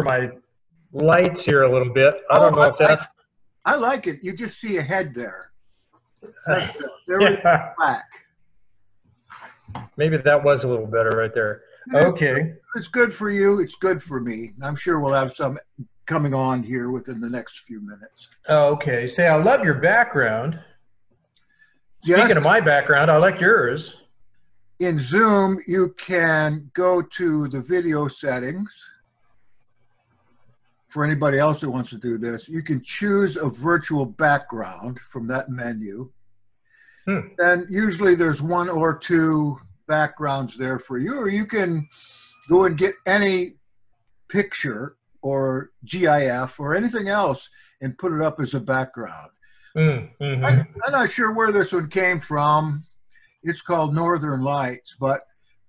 my lights here a little bit. I don't know if that's... I like it. You just see a head there. There is Yeah. black. Maybe that was a little better right there. Okay. It's good for you. It's good for me. I'm sure we'll have some coming on here within the next few minutes. Okay. Say, I love your background. Yes. Speaking of my background, I like yours. In Zoom, you can go to the video settings. For anybody else that wants to do this, you can choose a virtual background from that menu. And usually there's one or two backgrounds there for you, or you can go and get any picture or GIF or anything else and put it up as a background. I'm not sure where this one came from. It's called Northern Lights, but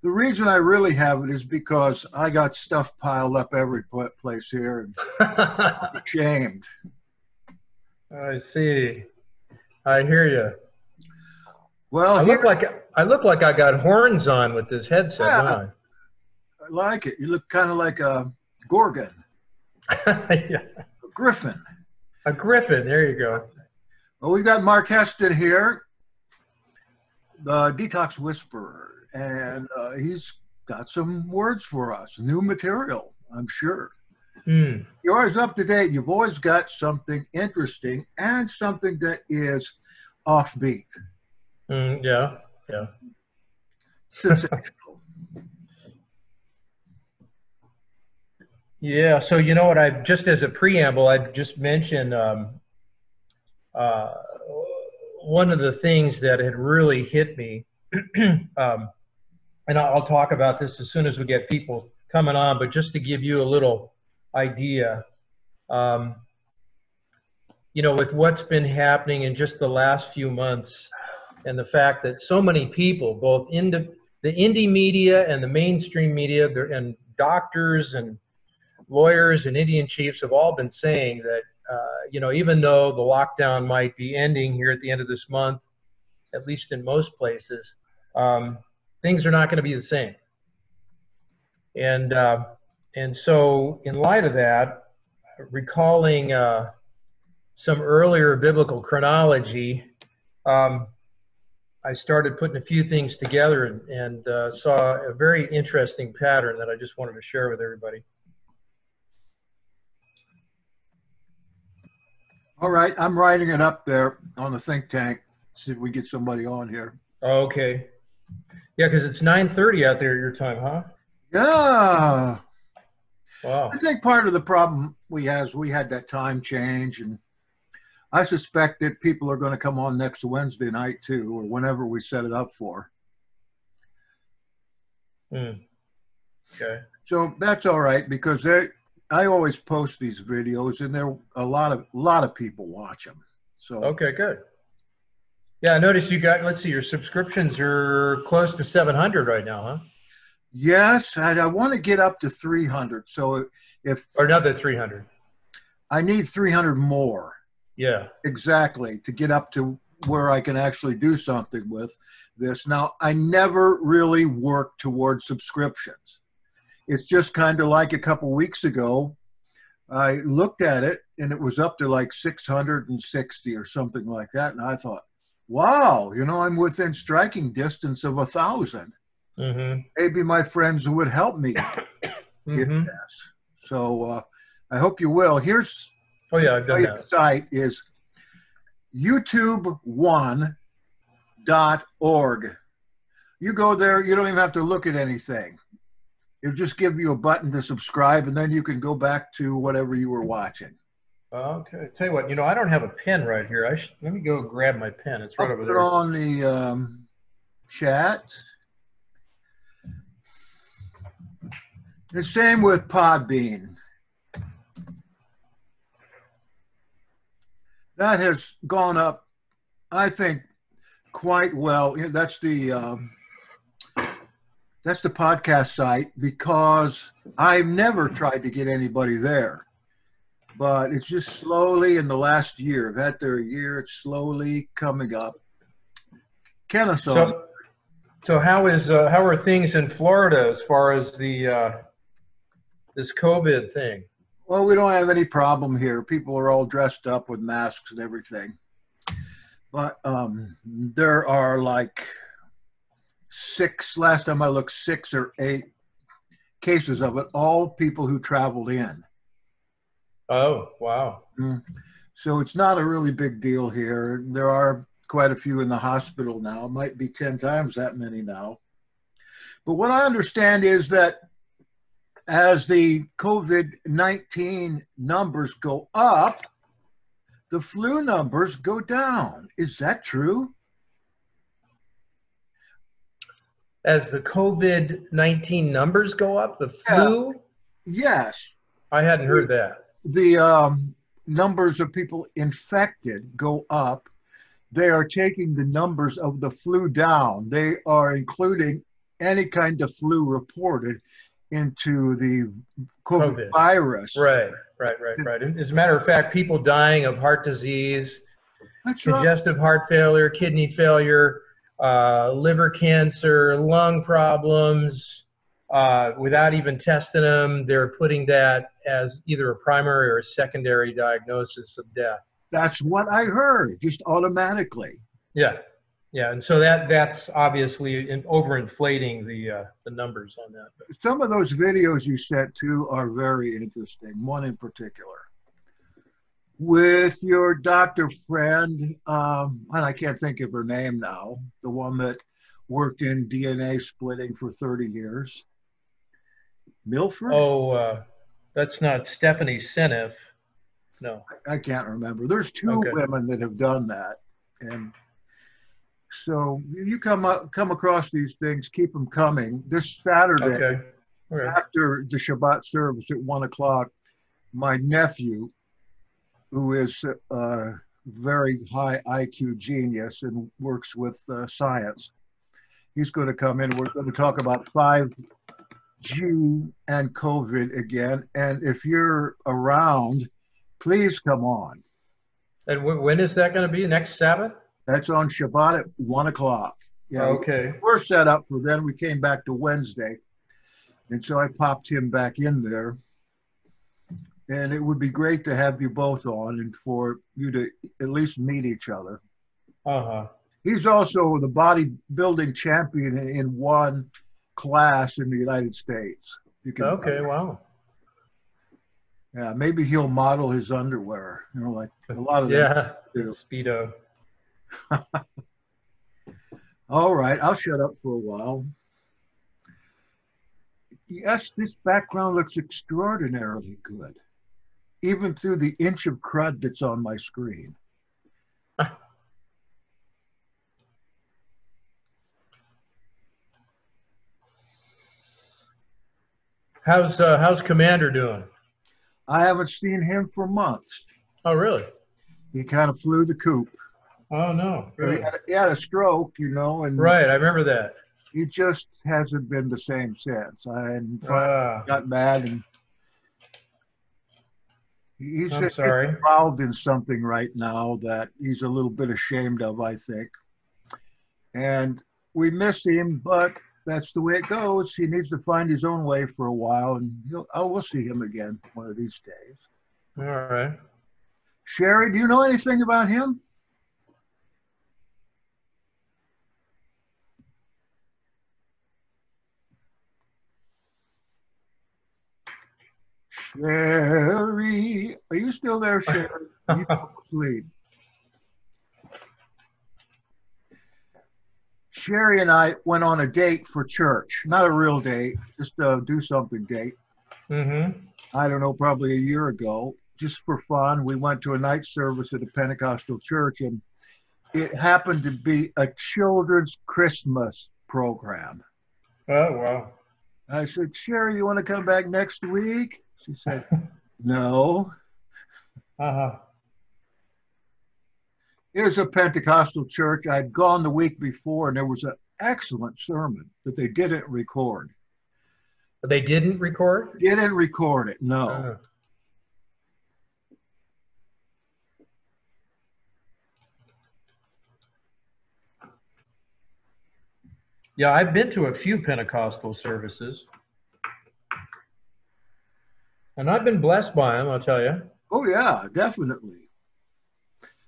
the reason I really have it is because I got stuff piled up every place here and I'm ashamed. I see. I hear you. Well, I look like I got horns on with this headset, don't I? I like it. You look kind of like a Gorgon. Yeah. A Griffin. A Griffin, there you go. Well, we've got Mark Heston here, the Detox Whisperer, and he's got some words for us, new material, I'm sure. You're always up to date. You've always got something interesting and something that is offbeat. Yeah. Sensational. Yeah, so you know what, just as a preamble, I'd just mention one of the things that had really hit me, and I'll talk about this as soon as we get people coming on, but just to give you a little idea, you know, with what's been happening in just the last few months, and the fact that so many people, both in the indie media and the mainstream media, and doctors and lawyers and Indian chiefs have all been saying that, you know, even though the lockdown might be ending here at the end of this month, at least in most places, things are not going to be the same. And so in light of that, recalling some earlier biblical chronology, I started putting a few things together and saw a very interesting pattern that I just wanted to share with everybody. All right, I'm writing it up there on the think tank. See if we get somebody on here. Okay. Yeah, because it's 9:30 out there your time, huh? Yeah. Wow. I think part of the problem we had that time change, and I suspect that people are going to come on next Wednesday night too, or whenever we set it up for. Okay. So that's all right, because I always post these videos, and there are a lot of people watch them. So okay, good. Yeah, I noticed you got, let's see, your subscriptions are close to 700 right now, huh? Yes, I want to get up to 300. So or another 300. I need 300 more. Yeah. Exactly, to get up to where I can actually do something with this. Now, I never really worked towards subscriptions. It's just kind of like a couple weeks ago, I looked at it and it was up to like 660 or something like that. And I thought, wow, you know, I'm within striking distance of 1,000. Maybe my friends would help me get this. So I hope you will. Here's I've done that. The site is youtube1.org. You go there, you don't even have to look at anything. It'll just give you a button to subscribe, and then you can go back to whatever you were watching. Okay. Tell you what, you know, I don't have a pen right here. Let me go grab my pen. It's right over there. I'll put it on the chat. The same with Podbean. That has gone up, I think, quite well. You know, that's the podcast site, because I've never tried to get anybody there. But it's just slowly in the last year. I've had there a year. It's slowly coming up. Kennesaw. So how are things in Florida as far as the this COVID thing? Well, we don't have any problem here. People are all dressed up with masks and everything. But there are like last time I looked, 6 or 8 cases of it, all people who traveled in. Oh, wow. So it's not a really big deal here. There are quite a few in the hospital now. It might be 10 times that many now. But what I understand is that as the COVID-19 numbers go up, the flu numbers go down. Is that true? As the COVID-19 numbers go up, the flu? Yes. I hadn't heard that. The numbers of people infected go up. They are taking the numbers of the flu down. They are including any kind of flu reported into the COVID virus. Right. As a matter of fact, people dying of heart disease, congestive heart failure, kidney failure, liver cancer, lung problems, without even testing them, they're putting that as either a primary or a secondary diagnosis of death. That's what I heard, just automatically. Yeah, and so that's obviously overinflating the numbers on that. Some of those videos you sent too are very interesting. One in particular, with your doctor friend, and I can't think of her name now, the one that worked in DNA splitting for 30 years. Milford? Oh, that's not Stephanie Seneff. No. I can't remember. There's 2 women that have done that. And so you come across these things, keep them coming. This Saturday, after the Shabbat service at 1 o'clock, my nephew, who is a very high IQ genius and works with science, he's going to come in. We're going to talk about 5G and COVID again. And if you're around, please come on. And when is that going to be? Next Sabbath? That's on Shabbat at 1 o'clock. Yeah. Okay. We're set up for then. We came back to Wednesday. And so I popped him back in there. And it would be great to have you both on and for you to at least meet each other. He's also the bodybuilding champion in one class in the United States. You can wow. Yeah, maybe he'll model his underwear, like a lot of them do. Speedo. All right, I'll shut up for a while. Yes, this background looks extraordinarily good, even through the inch of crud that's on my screen. How's Commander doing? I haven't seen him for months. Oh, really? He kind of flew the coop. Oh, no. Really? He had a stroke, and right, I remember that. He just hasn't been the same since. I got mad, and he's involved in something right now that he's a little bit ashamed of, I think. And we miss him, but that's the way it goes. He needs to find his own way for a while, and we'll see him again one of these days. All right. Sherry, do you know anything about him? Sherry, are you still there, Sherry? You don't sleep. Sherry and I went on a date for church. Not a real date, just a do something date. I don't know, probably a year ago, just for fun. We went to a night service at a Pentecostal church, and it happened to be a children's Christmas program. Oh, wow. I said, Sherry, you want to come back next week? She said, no. It was a Pentecostal church. I'd gone the week before, and there was an excellent sermon that they didn't record. They didn't record? Didn't record it, no. Yeah, I've been to a few Pentecostal services. And I've been blessed by them, I'll tell you. Oh yeah, definitely.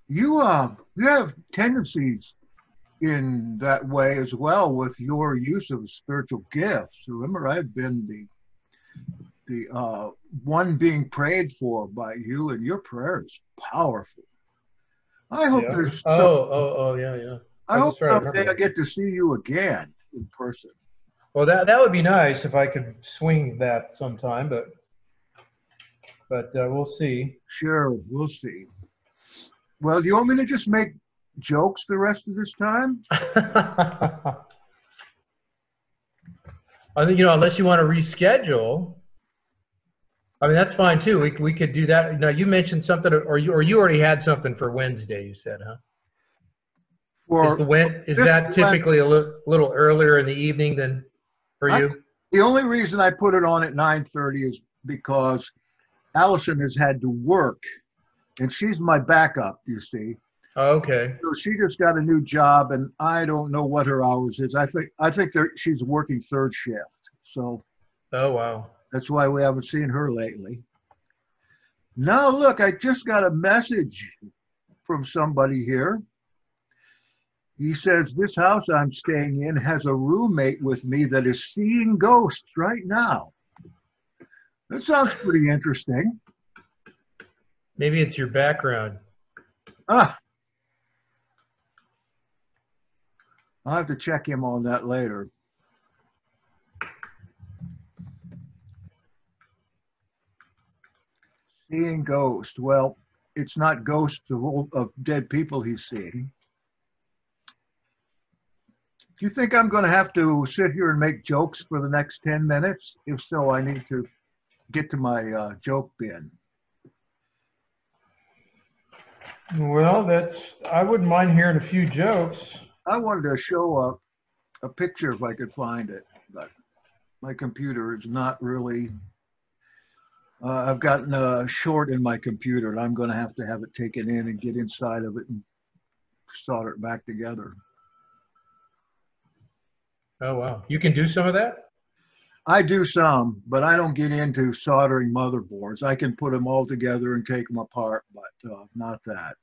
You have tendencies in that way as well with your use of spiritual gifts. Remember, I've been the one being prayed for by you, and your prayer is powerful. I hope Yeah. there's some. Oh, yeah, yeah. I I hope just try to remember someday I that. get to see you again in person. Well, that would be nice if I could swing that sometime, but we'll see. Sure, we'll see. Well, do you want me to just make jokes the rest of this time? I think, unless you want to reschedule, I mean, that's fine too. We could do that. Now, you mentioned something, or you already had something for Wednesday, you said, huh? For Is this that one, typically a little earlier in the evening than for I, you? the only reason I put it on at 9:30 is because Allison has had to work, and she's my backup, you see. Oh, okay. So she just got a new job, and I don't know what her hours is. I think she's working third shift, so Oh, wow. that's why we haven't seen her lately. Now, look, I just got a message from somebody here. He says, this house I'm staying in has a roommate with me that is seeing ghosts right now. That sounds pretty interesting. Maybe it's your background. Ah, I'll have to check him on that later. Seeing ghosts. Well, it's not ghosts of dead people he's seeing. Do you think I'm going to have to sit here and make jokes for the next 10 minutes? If so, I need to get to my joke bin. Well, I wouldn't mind hearing a few jokes. I wanted to show a picture if I could find it, but my computer is not really. I've gotten a short in my computer, and I'm going to have it taken in and get inside of it and solder it back together. Oh, wow. You can do some of that? I do some, but I don't get into soldering motherboards. I can put them all together and take them apart, but not that.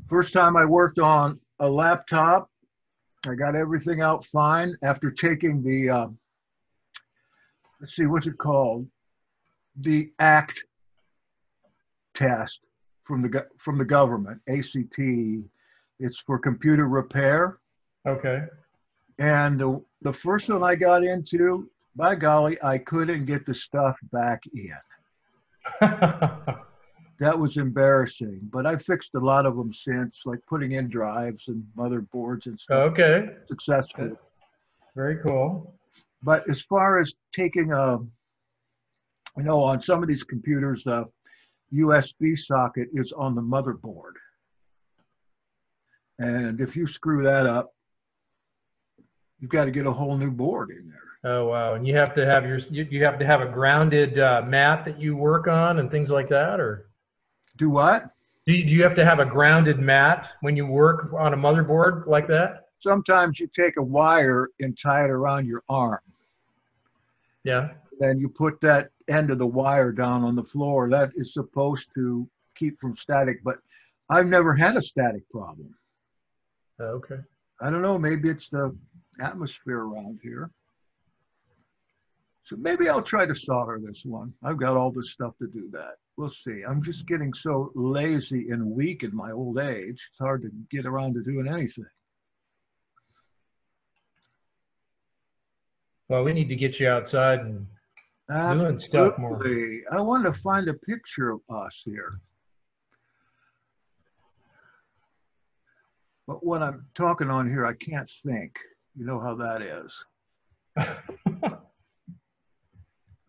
First time I worked on a laptop, I got everything out fine after taking the, let's see, what's it called? The ACT test from the government, ACT. It's for computer repair. Okay. And the first one I got into, by golly, I couldn't get the stuff back in. That was embarrassing, but I fixed a lot of them since, like putting in drives and motherboards and stuff. Okay. Successfully. Very cool. But as far as taking on some of these computers, the USB socket is on the motherboard. And if you screw that up, you've got to get a whole new board in there. Oh, wow. And you have to have you have to have a grounded mat that you work on and things like that, or? Do what? Do you have to have a grounded mat when you work on a motherboard like that? Sometimes you take a wire and tie it around your arm. Yeah. Then you put that end of the wire down on the floor. That is supposed to keep from static, but I've never had a static problem. Okay. I don't know, maybe it's the atmosphere around here. So maybe I'll try to solder this one. I've got all this stuff to do that. We'll see. I'm just getting so lazy and weak in my old age. It's hard to get around to doing anything. Well, we need to get you outside and doing stuff more. Absolutely. I wanted to find a picture of us here. But when I'm talking on here, I can't think. You know how that is.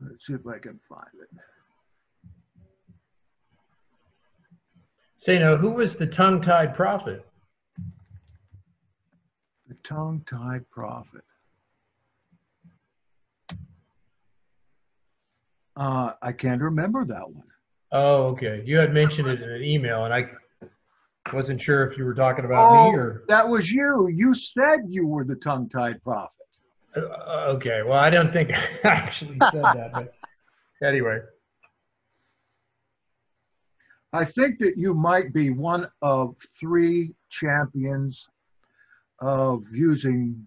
Let's see if I can find it. Say now, who was the tongue-tied prophet? The tongue-tied prophet. I can't remember that one. Oh, okay. You had mentioned it in an email, and I wasn't sure if you were talking about me or. That was you. You said you were the tongue-tied prophet. Okay. Well, I don't think I actually said that, but anyway. I think that you might be one of 3 champions of using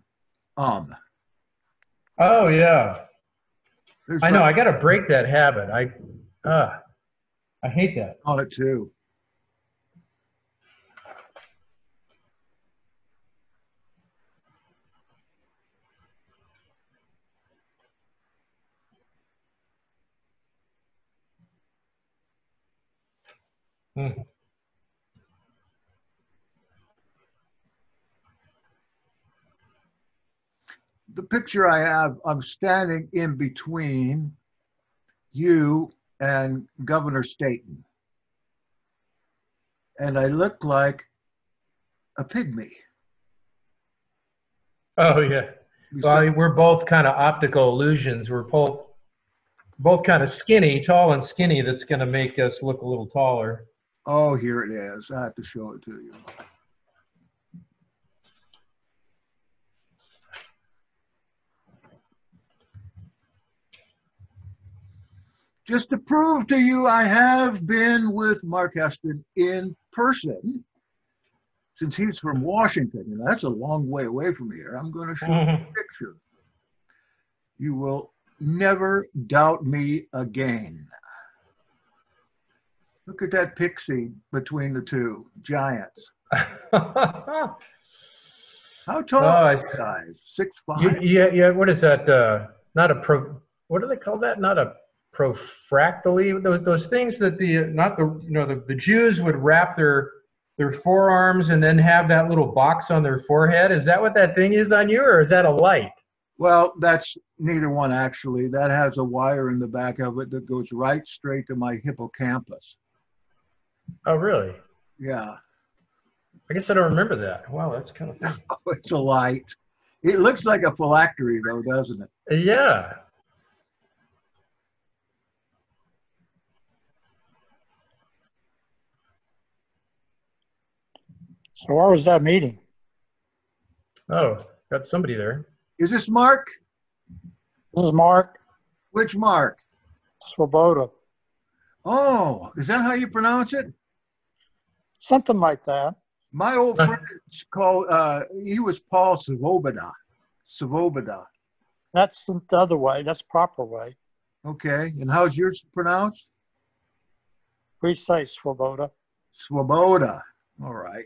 Oh yeah, There's I know. like I got to break that habit. I hate that. on it too. Hmm. The picture I have, I'm standing in between you and Governor Staten, and I look like a pygmy. Oh yeah. Well, we're both kind of optical illusions. We're both kind of skinny, tall and skinny. That's going to make us look a little taller. Oh, here it is. I have to show it to you. Just to prove to you, I have been with Mark Heston in person, since he's from Washington, and that's a long way away from here. I'm going to show you a picture. You will never doubt me again. Look at that pixie between the two giants. How tall are these guys? 6'5"? Yeah. What is that? Not a pro. What do they call that? Not a profractally. Those things that the Jews would wrap their forearms and then have that little box on their forehead. Is that what that thing is on you, or is that a light? Well, that's neither one, actually. That has a wire in the back of it that goes right straight to my hippocampus. Oh, really? Yeah. I guess I don't remember that. Wow, that's kind of funny. Oh, it's a light. It looks like a phylactery, though, doesn't it? Yeah. So where was that meeting? Oh, got somebody there. Is this Mark? This is Mark Which Mark? Swoboda. Oh, is that how you pronounce it? Something like that. My old friend called, he was Paul Svoboda. Svoboda. That's the other way. That's the proper way. Okay, and how's yours pronounced? We say Swoboda. Swoboda. All right.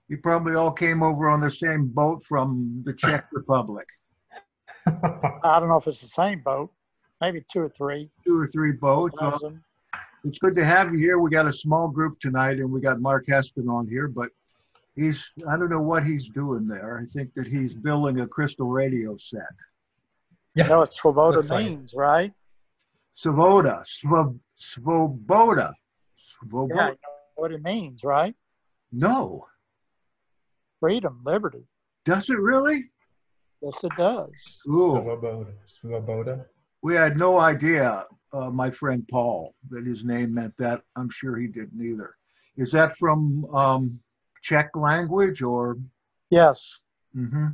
You probably all came over on the same boat from the Czech Republic. I don't know if it's the same boat. Maybe 2 or 3. 2 or 3 boats. Well, it's good to have you here. We got a small group tonight, and we got Mark Heston on here, but I don't know what he's doing there. I think that he's building a crystal radio set. Yeah. You know what Swoboda means, right? Svoboda. Svoboda. Yeah, you know what it means, right? No. Freedom, liberty. Does it really? Yes, it does. Cool. Svoboda. We had no idea, my friend Paul, that his name meant that. I'm sure he didn't either. Is that from Czech language or? Yes. Mm-hmm.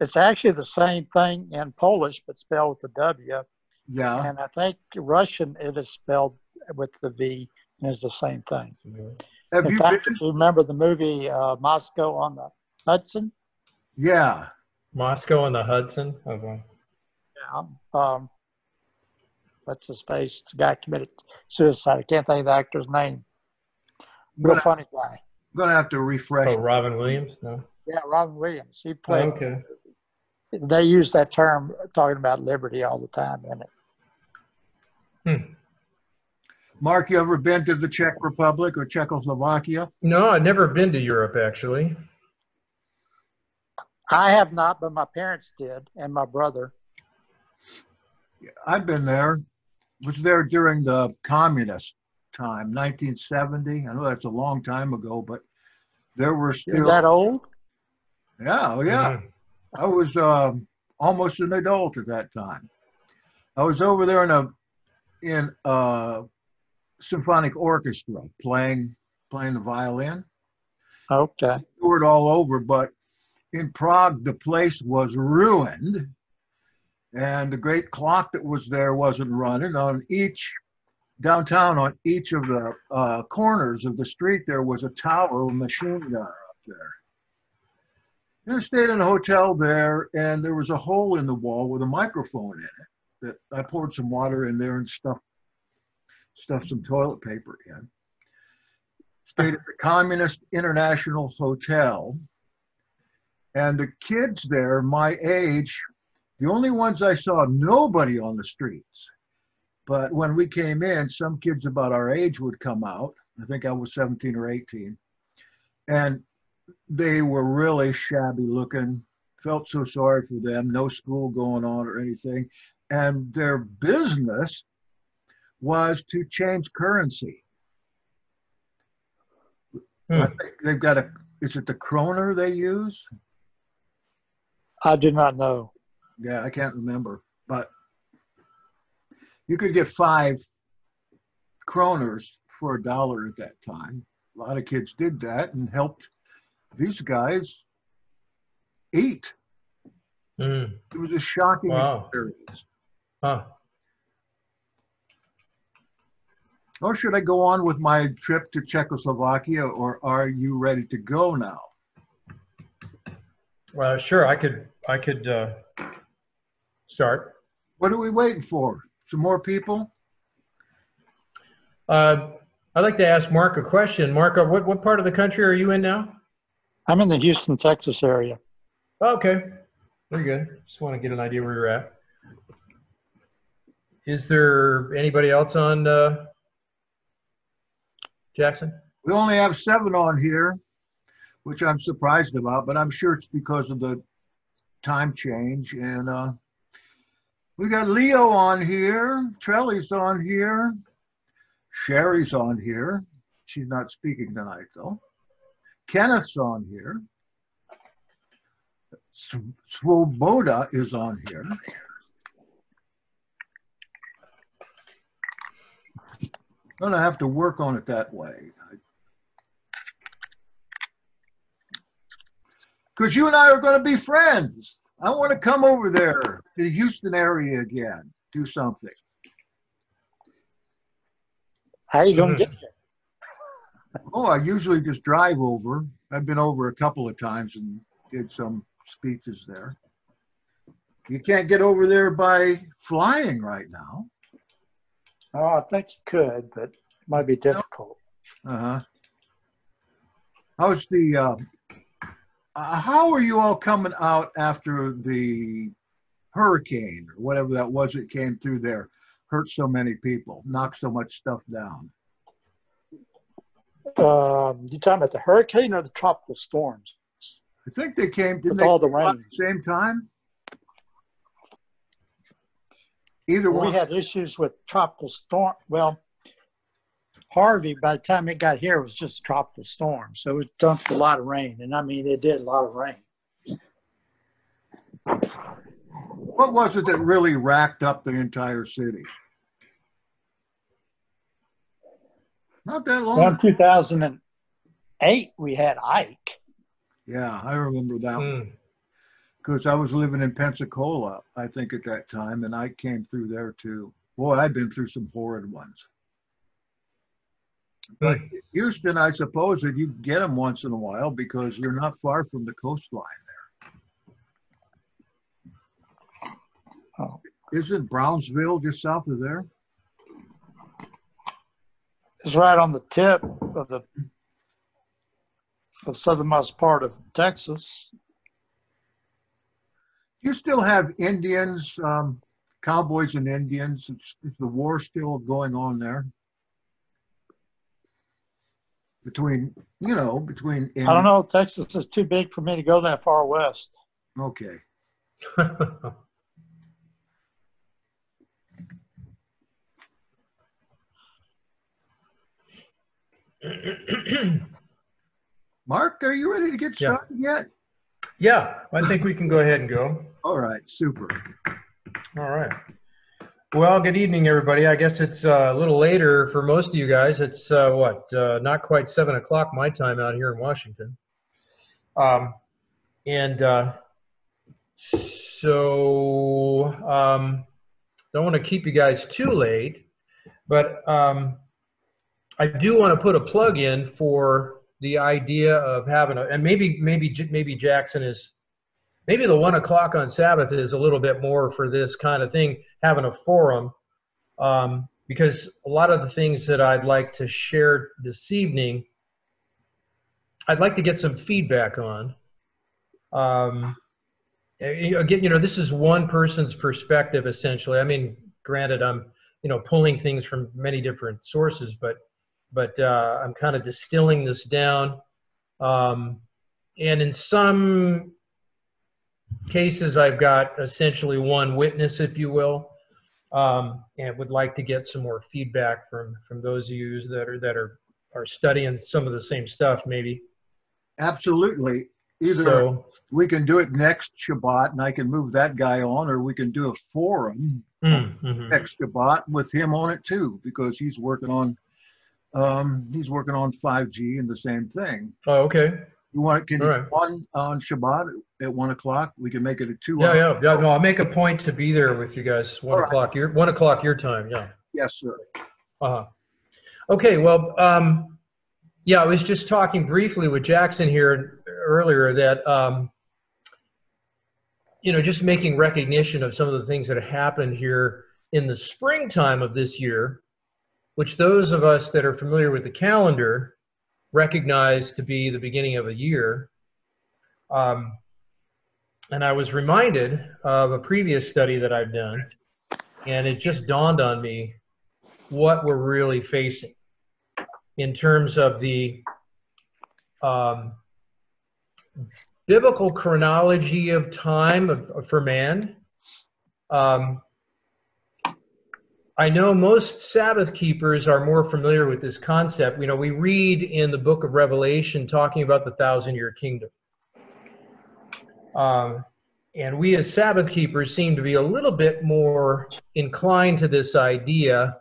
It's actually the same thing in Polish, but spelled with a W. Yeah. And I think Russian, it is spelled with the V, and is the same thing. In fact, if you remember the movie Moscow on the Hudson? Yeah. Moscow on the Hudson? Okay. Yeah. What's his face? The guy committed suicide. I can't think of the actor's name. Real funny guy. I'm going to have to refresh. Oh, Robin Williams? No. Yeah, Robin Williams. He played. Oh, okay. They use that term talking about liberty all the time in it. Mark, you ever been to the Czech Republic or Czechoslovakia? No, I've never been to Europe, actually. I have not, but my parents did, and my brother. I've been there. Was there during the communist time, 1970. I know that's a long time ago, but there were still. You're that old? Yeah, oh yeah. Mm-hmm. I was almost an adult at that time. I was over there in a symphonic orchestra playing the violin. Okay. Toured all over, but in Prague the place was ruined, and the great clock that was there wasn't running. On each downtown on each of the corners of the street, there was a tower with a machine gun up there. And I stayed in a hotel there, and there was a hole in the wall with a microphone in it that I poured some water in there and stuffed some toilet paper in. Stayed at the Communist International Hotel. And the kids there, my age, the only ones I saw, nobody on the streets. But when we came in, some kids about our age would come out. I think I was 17 or 18. And they were really shabby looking. Felt so sorry for them. No school going on or anything. And their business was to change currency. I think they've got is it the kroner they use? I do not know. Yeah, I can't remember. But you could get 5 kroners for $1 at that time. A lot of kids did that and helped these guys eat. It was a shocking experience. Huh. Or should I go on with my trip to Czechoslovakia, or are you ready to go now? Well, sure, I could start. What are we waiting for? Some more people? I'd like to ask Mark a question. Mark, what part of the country are you in now? I'm in the Houston, Texas area. Okay, very good. Just want to get an idea where you're at. Is there anybody else on Jackson? We only have 7 on here, which I'm surprised about, but I'm sure it's because of the time change. And we got Leo on here, Trelly's on here, Sherry's on here. She's not speaking tonight, though. Kenneth's on here. Swoboda is on here. I'm gonna have to work on it that way. Because you and I are gonna be friends. I want to come over there to the Houston area again, do something. How you gonna get there? Oh, I usually just drive over. I've been over a couple of times and did some speeches there. You can't get over there by flying right now. Oh, I think you could, but it might be difficult. Uh-huh. How's the, how are you all coming out after the hurricane or whatever that was that came through there, hurt so many people, knocked so much stuff down? You talking about the hurricane or the tropical storms? I think they came, didn't With they all the come out rain. at the same time? Either We one. had issues with tropical storm. Well, Harvey, by the time it got here, it was just a tropical storm. So it dumped a lot of rain. And I mean, it did a lot of rain. What was it that really racked up the entire city? Not that long. Well, in 2008, we had Ike. Yeah, I remember that one. Because I was living in Pensacola, I think, at that time, and I came through there too. Boy, I've been through some horrid ones. But Houston, I suppose that you get them once in a while because you're not far from the coastline there. Oh. Isn't Brownsville just south of there? It's right on the tip of the southernmost part of Texas. You still have Indians, cowboys and Indians. Is the war still going on there? Between Indians. I don't know. Texas is too big for me to go that far west. Okay. Mark, are you ready to get started yet? Yeah, I think we can go ahead and go. All right, super. All right. Well, good evening, everybody. I guess it's a little later for most of you guys. It's not quite 7 o'clock my time out here in Washington. So don't want to keep you guys too late. But I do want to put a plug in for the idea of having and maybe Jackson is, maybe the 1 o'clock on Sabbath is a little bit more for this kind of thing, having a forum, because a lot of the things that I'd like to share this evening, I'd like to get some feedback on. Again, this is one person's perspective, essentially. I mean, granted, I'm, pulling things from many different sources, but I'm kind of distilling this down. And in some cases, I've got essentially one witness, if you will, and would like to get some more feedback from those of you that are studying some of the same stuff, maybe. Absolutely. Either we can do it next Shabbat and I can move that guy on, or we can do a forum next Shabbat with him on it too, because he's working on 5G and the same thing. Oh, okay. You want can you on Shabbat at 1 o'clock? We can make it a 2 hour. Yeah. No, I'll make a point to be there with you guys. 1 o'clock. 1 o'clock your time. Yeah. Yes, sir. Okay. Well, I was just talking briefly with Jackson here earlier that just making recognition of some of the things that have happened here in the springtime of this year, which those of us that are familiar with the calendar recognize to be the beginning of a year. And I was reminded of a previous study that I've done, and it just dawned on me what we're really facing in terms of the biblical chronology of time for man. I know most Sabbath keepers are more familiar with this concept. We read in the book of Revelation talking about the 1,000-year kingdom. And we as Sabbath keepers seem to be a little bit more inclined to this idea,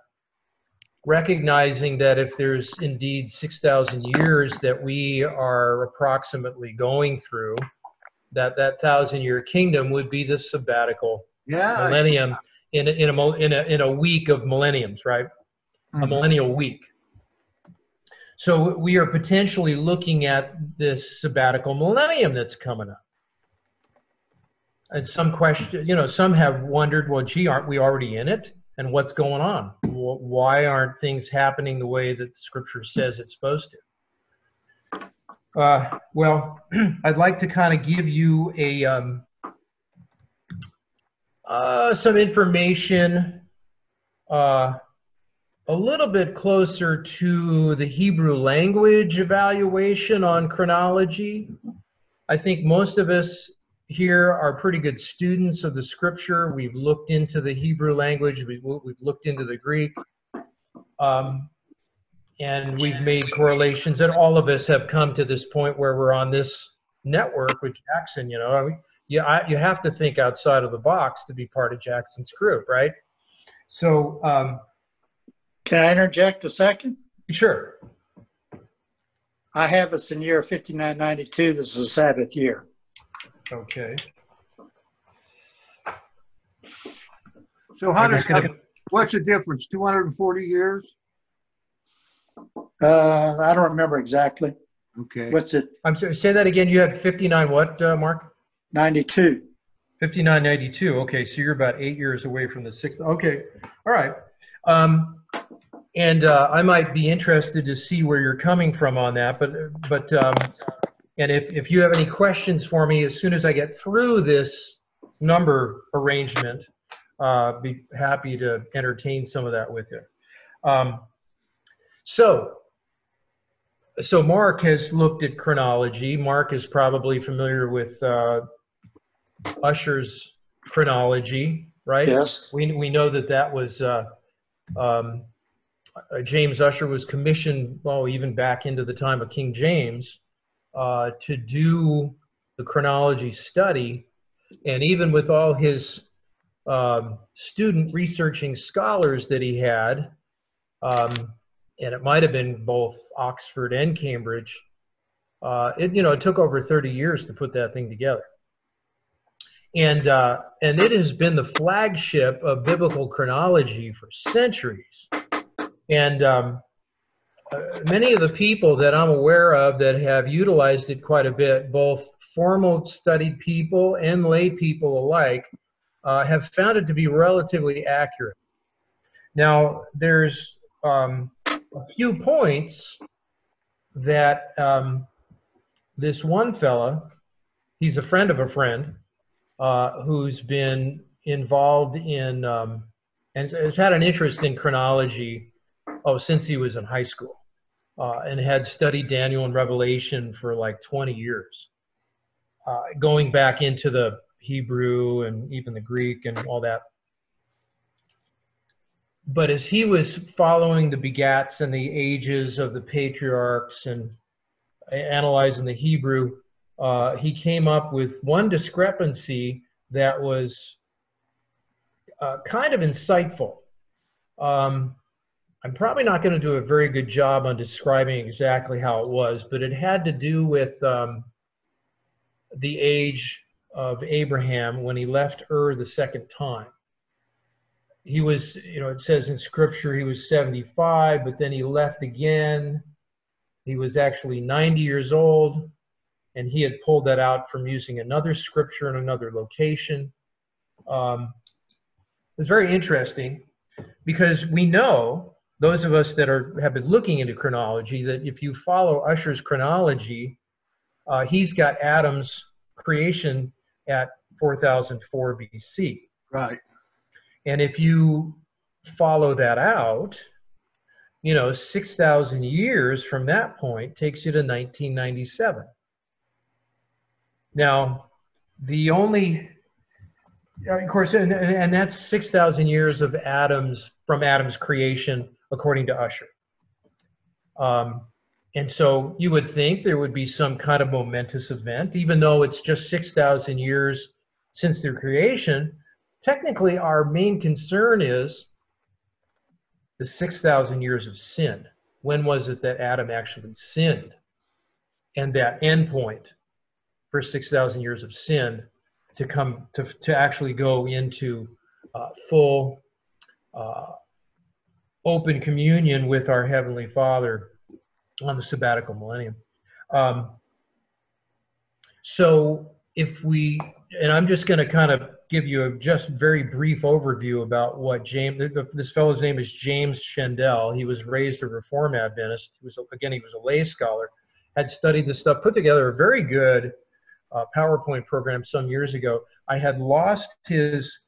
recognizing that if there's indeed 6,000 years that we are approximately going through, that 1,000-year kingdom would be the sabbatical millennium in a week of millenniums, right? A millennial week. So we are potentially looking at this sabbatical millennium that's coming up. And some have wondered, well, gee, aren't we already in it? And what's going on? Why aren't things happening the way that Scripture says it's supposed to? Well, I'd like to kind of give you some information a little bit closer to the Hebrew language evaluation on chronology. I think most of us here are pretty good students of the Scripture. We've looked into the Hebrew language. We've looked into the Greek. And we've made correlations, and all of us have come to this point where we're on this network with Jackson. You have to think outside of the box to be part of Jackson's group, right? So, can I interject a second? Sure. I have us in year 5992. This is a Sabbath year. Okay. So what's the difference? 240 years? I don't remember exactly. Okay. What's it? I'm sorry, say that again. You had 59 what, Mark? 92. 5992. Okay, so you're about 8 years away from the 6th. Okay, all right. And I might be interested to see where you're coming from on that. But and if you have any questions for me, as soon as I get through this number arrangement, be happy to entertain some of that with you. So Mark has looked at chronology. Mark is probably familiar with Ussher's chronology, right? Yes. We know that was James Ussher was commissioned, well, even back into the time of King James, to do the chronology study. And even with all his student researching scholars that he had, and it might have been both Oxford and Cambridge, it took over 30 years to put that thing together. And it has been the flagship of biblical chronology for centuries. And many of the people that I'm aware of that have utilized it quite a bit, both formal studied people and lay people alike, have found it to be relatively accurate. Now, there's a few points that this one fella, he's a friend of a friend, who's been involved in and has had an interest in chronology since he was in high school, and had studied Daniel and Revelation for like 20 years, going back into the Hebrew and even the Greek and all that. But as he was following the begats and the ages of the patriarchs and analyzing the Hebrew, he came up with one discrepancy that was kind of insightful. I'm probably not going to do a very good job on describing exactly how it was, but it had to do with the age of Abraham when he left Ur the second time. He was, it says in Scripture he was 75, but then he left again. He was actually 90 years old, and he had pulled that out from using another scripture in another location. It's very interesting because we know, those of us that have been looking into chronology, that if you follow Ussher's chronology, he's got Adam's creation at 4004 BC. Right. And if you follow that out, 6,000 years from that point takes you to 1997. Now, the only, of course, and that's 6,000 years of from Adam's creation, according to Ussher. And so you would think there would be some kind of momentous event, even though it's just 6,000 years since their creation. Technically, our main concern is the 6,000 years of sin. When was it that Adam actually sinned? And that end point for 6,000 years of sin to come to actually go into full open communion with our Heavenly Father on the sabbatical millennium. So if we, and I'm just going to kind of give you a just very brief overview about what this fellow's name is James Shendell. He was raised a Reform Adventist. He was a lay scholar, had studied this stuff, put together a very good PowerPoint program some years ago. I had lost his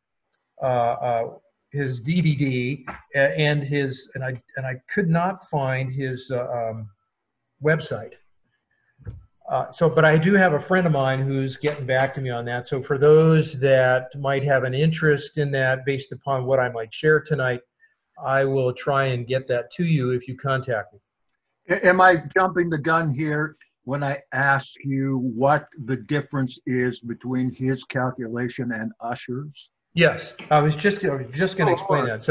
DVD and I could not find his website. But I do have a friend of mine who's getting back to me on that. So for those that might have an interest in that, based upon what I might share tonight, I will try and get that to you if you contact me. Am I jumping the gun here when I ask you what the difference is between his calculation and Ussher's? Yes, I was just going to explain that.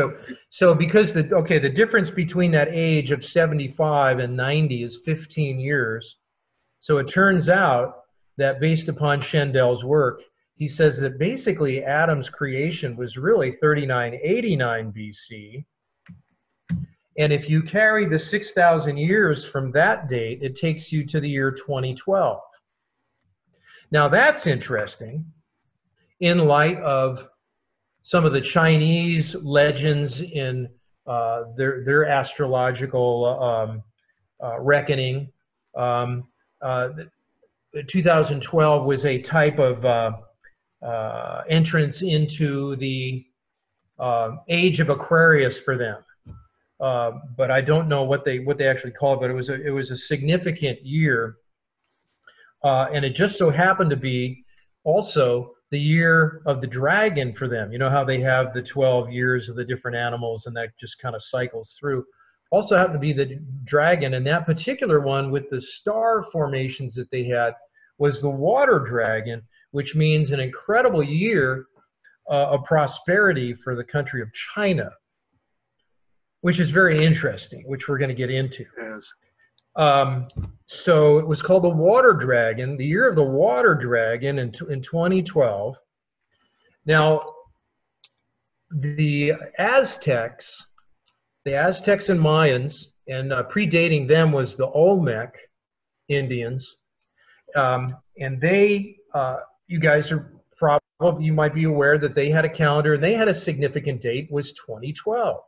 So because the difference between that age of 75 and 90 is 15 years. So it turns out that based upon Shendell's work, he says that basically Adam's creation was really 3989 BC. And if you carry the 6,000 years from that date, it takes you to the year 2012. Now that's interesting in light of some of the Chinese legends in their astrological reckoning. 2012 was a type of entrance into the age of Aquarius for them, but I don't know what they actually call it. But it was a significant year, and it just so happened to be also the year of the dragon for them. You know how they have the 12 years of the different animals, and that just kind of cycles through. Also happened to be the dragon, and that particular one with the star formations that they had was the water dragon, which means an incredible year of prosperity for the country of China, which is very interesting, which we're going to get into. Yes. So it was called the water dragon, the year of the water dragon in 2012. Now, the Aztecs the Aztecs and Mayans, and predating them was the Olmec Indians. And they, you guys are probably, you might be aware that they had a calendar, and they had a significant date, was 2012.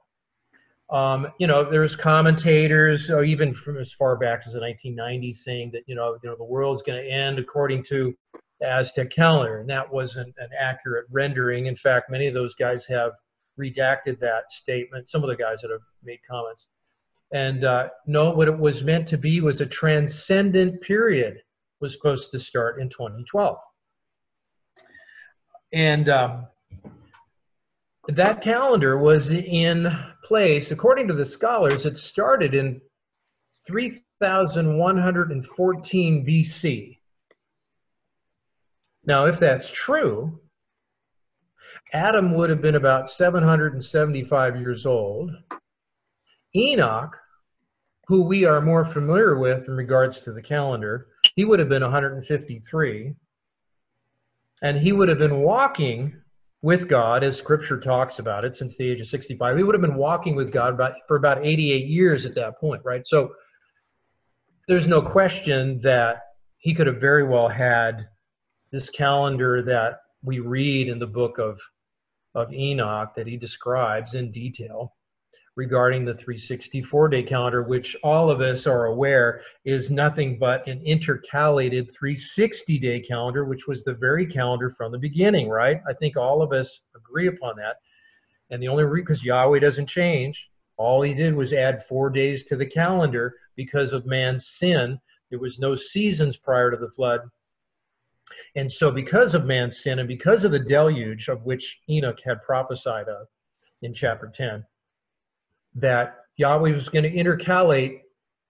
You know, there's commentators, even from as far back as the 1990s, saying that, you know, the world's going to end according to the Aztec calendar, and that wasn't an accurate rendering. In fact, many of those guys have redacted that statement, some of the guys that have made comments. And no, what it was meant to be was a transcendent period, was supposed to start in 2012. And that calendar was in place, according to the scholars, it started in 3114 BC. Now, if that's true, Adam would have been about 775 years old. Enoch, who we are more familiar with in regards to the calendar, he would have been 153. And he would have been walking with God, as Scripture talks about it, since the age of 65. He would have been walking with God for about 88 years at that point, right? So there's no question that he could have very well had this calendar that we read in the book of Enoch, that he describes in detail regarding the 364-day calendar, which all of us are aware is nothing but an intercalated 360-day calendar, which was the very calendar from the beginning, right? I think all of us agree upon that. And the only reason, because Yahweh doesn't change, all he did was add 4 days to the calendar because of man's sin. There was no seasons prior to the flood. And so because of man's sin and because of the deluge, of which Enoch had prophesied of in chapter 10, that Yahweh was going to intercalate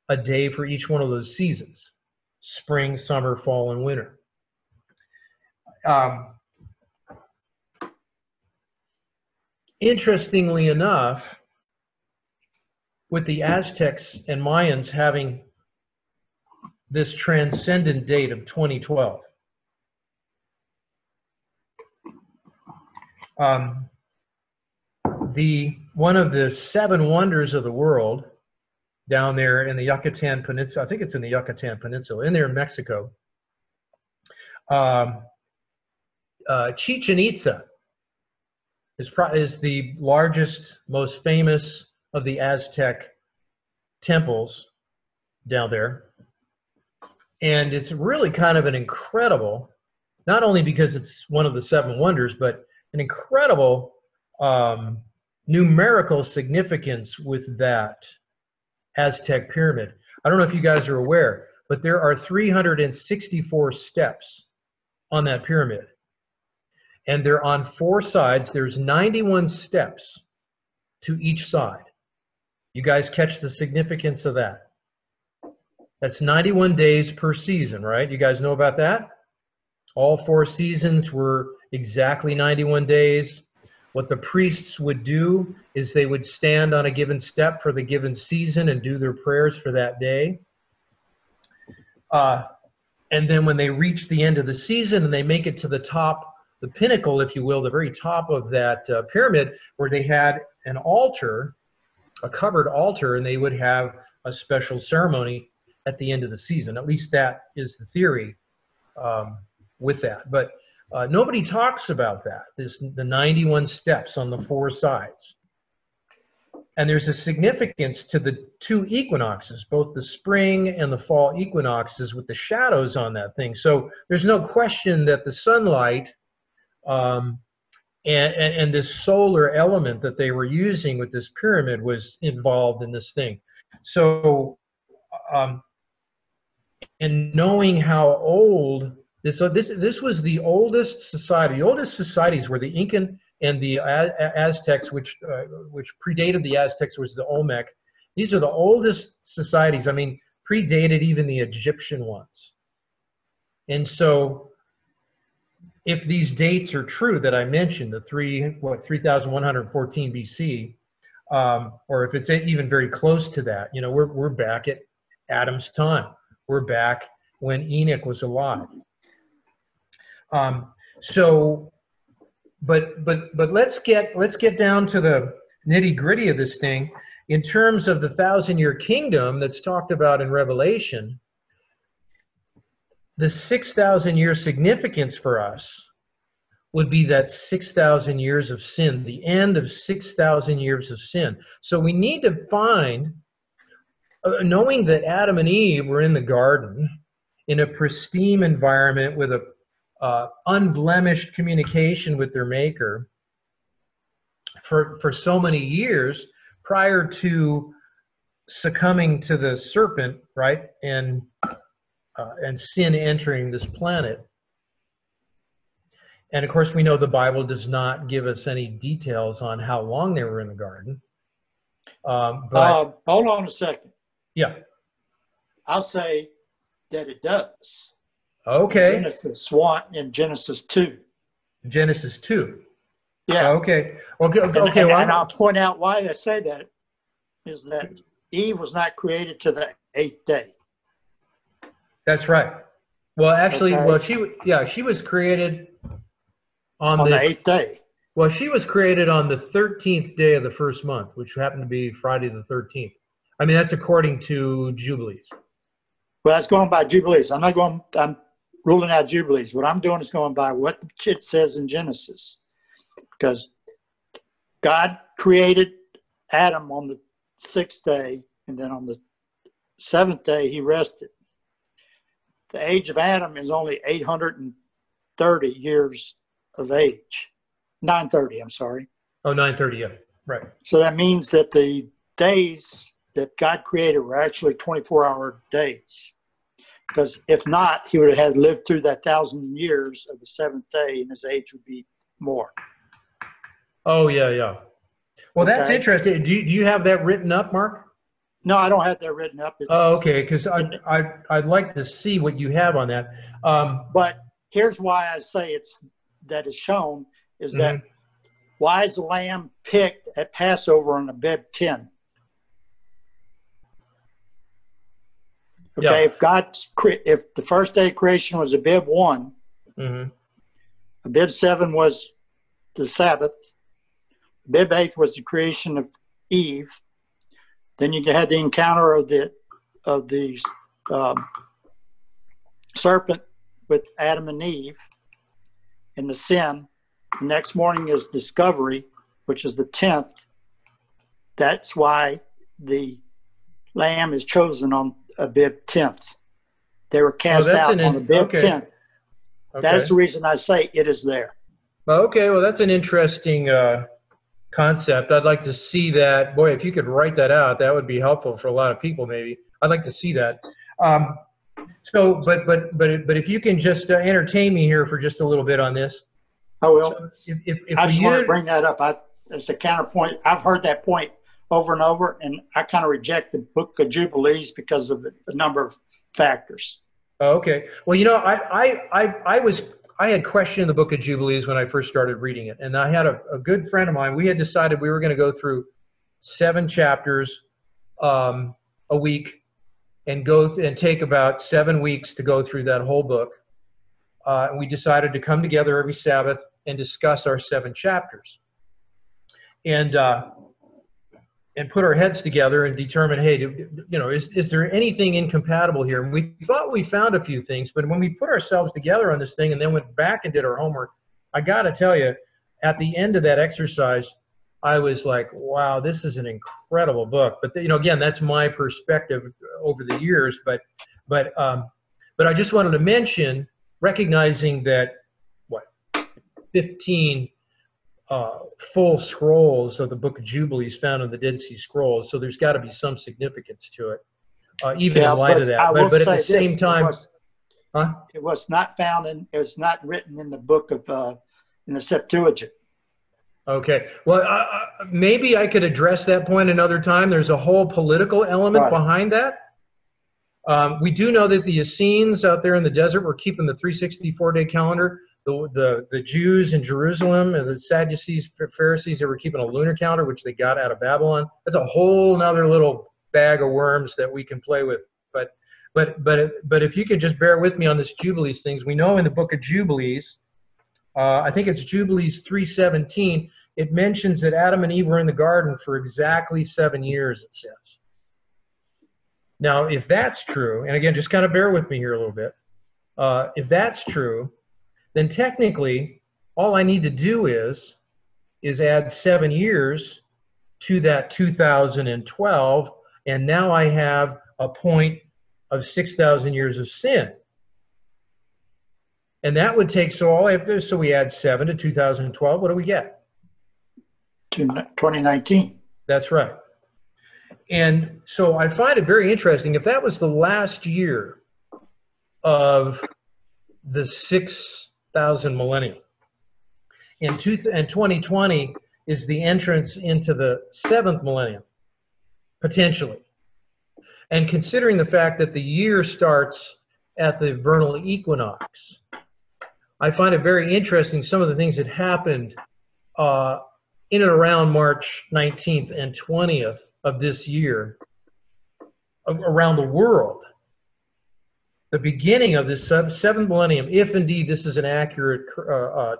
a day for each one of those seasons: spring, summer, fall, and winter. Interestingly enough, with the Aztecs and Mayans having this transcendent date of 2012, one of the 7 wonders of the world down there in the Yucatan Peninsula, I think it's in the Yucatan Peninsula, in there in Mexico, Chichen Itza is the largest, most famous of the Aztec temples down there. And it's really kind of an incredible, not only because it's one of the 7 wonders, but an incredible numerical significance with that Aztec pyramid. I don't know if you guys are aware, but there are 364 steps on that pyramid. And they're on 4 sides. There's 91 steps to each side. You guys catch the significance of that? That's 91 days per season, right? You guys know about that? All 4 seasons were exactly 91 days. What the priests would do is they would stand on a given step for the given season and do their prayers for that day. And then when they reach the end of the season and they make it to the top, the pinnacle, if you will, the very top of that pyramid, where they had an altar, a covered altar, and they would have a special ceremony at the end of the season. At least that is the theory with that. But nobody talks about that, the 91 steps on the 4 sides. And there's a significance to the 2 equinoxes, both the spring and the fall equinoxes, with the shadows on that thing. So there's no question that the sunlight and this solar element that they were using with this pyramid was involved in this thing. So, and knowing how old this was, the oldest society. The oldest societies were the Incan and the Aztecs, which predated the Aztecs, was the Olmec. These are the oldest societies. I mean, predated even the Egyptian ones. And so, if these dates are true that I mentioned, the 3114 BC, or if it's even very close to that, you know, we're back at Adam's time. We're back when Enoch was alive. So, but let's get down to the nitty gritty of this thing. in terms of the 1,000-year kingdom that's talked about in Revelation, the 6,000-year significance for us would be that 6,000 years of sin, the end of 6,000 years of sin. So we need to find, knowing that Adam and Eve were in the garden in a pristine environment with a unblemished communication with their maker for so many years prior to succumbing to the serpent, right? And sin entering this planet. And of course, we know the Bible does not give us any details on how long they were in the garden. Hold on a second. Yeah. I'll say that it does. Okay. In Genesis 2. Genesis 2. Yeah. Okay. Okay. And I'll point out why I say that is that Eve was not created to the 8th day. That's right. Well, actually, okay. she was created on the 8th day. Well, she was created on the 13th day of the first month, which happened to be Friday the 13th. I mean, that's according to Jubilees. Well, that's going by Jubilees. I'm ruling out Jubilees. What I'm doing is going by what it says in Genesis. Because God created Adam on the 6th day, and then on the 7th day, he rested. The age of Adam is only 830 years of age. 930, I'm sorry. Oh, 930, yeah, right. So that means that the days that God created were actually 24-hour days. Because if not, he would have had lived through that 1,000 years of the 7th day, and his age would be more. Oh, yeah, yeah. Well, okay. That's interesting. Do you have that written up, Mark? No, I don't have that written up. Okay, because I'd like to see what you have on that. But here's why I say that is shown is that why is the lamb picked at Passover on Abib 10? Okay, yeah. if the first day of creation was Abib 1, Abib 7 was the Sabbath, Abib 8 was the creation of Eve. Then you had the encounter of the serpent with Adam and Eve and the sin. The next morning is discovery, which is the 10th. That's why the lamb is chosen on Abib 10th. They were cast out on Abib 10th. Okay. That is the reason I say it is there. Okay, well, that's an interesting concept. I'd like to see that. Boy, if you could write that out, that would be helpful for a lot of people. Maybe I'd like to see that. So, but if you can just entertain me here for just a little bit on this. I will. So if I just want to bring that up. As a counterpoint, I've heard that point over and over, and I kind of reject the Book of Jubilees because of the number of factors. Okay. Well, you know, I had questioned the Book of Jubilees when I first started reading it, and I had a good friend of mine. We had decided we were going to go through 7 chapters a week, and take about 7 weeks to go through that whole book. And we decided to come together every Sabbath and discuss our 7 chapters, and put our heads together and determine, hey, you know, is there anything incompatible here? And we thought we found a few things, but when we put ourselves together on this thing and then went back and did our homework, I got to tell you, at the end of that exercise, I was like, wow, this is an incredible book. But you know, again, that's my perspective over the years. But I just wanted to mention, recognizing that 15 full scrolls of the Book of Jubilees found in the Dead Sea Scrolls, so there's got to be some significance to it, even in light of that. But at the same time, it was not found in. It was not written in the book of in the Septuagint. Okay, well, maybe I could address that point another time. There's a whole political element behind that. We do know that the Essenes out there in the desert were keeping the 364-day calendar. The Jews in Jerusalem and the Sadducees, Pharisees, they were keeping a lunar calendar, which they got out of Babylon. That's a whole nother little bag of worms that we can play with. But if you could just bear with me on this Jubilees things, we know in the Book of Jubilees, I think it's Jubilees 3:17, it mentions that Adam and Eve were in the garden for exactly 7 years, it says. Now, if that's true, and again, just kind of bear with me here a little bit. If that's true, then technically, all I need to do is add 7 years to that 2012, and now I have a point of 6,000 years of sin. And that would take, so all I have to do, so we add 7 to 2012, what do we get? 2019. That's right. And so I find it very interesting, if that was the last year of the 6,000 millennium, and 2020 is the entrance into the 7th millennium, potentially. And considering the fact that the year starts at the vernal equinox, I find it very interesting some of the things that happened in and around March 19th and 20th of this year around the world. The beginning of this 7th millennium, if indeed this is an accurate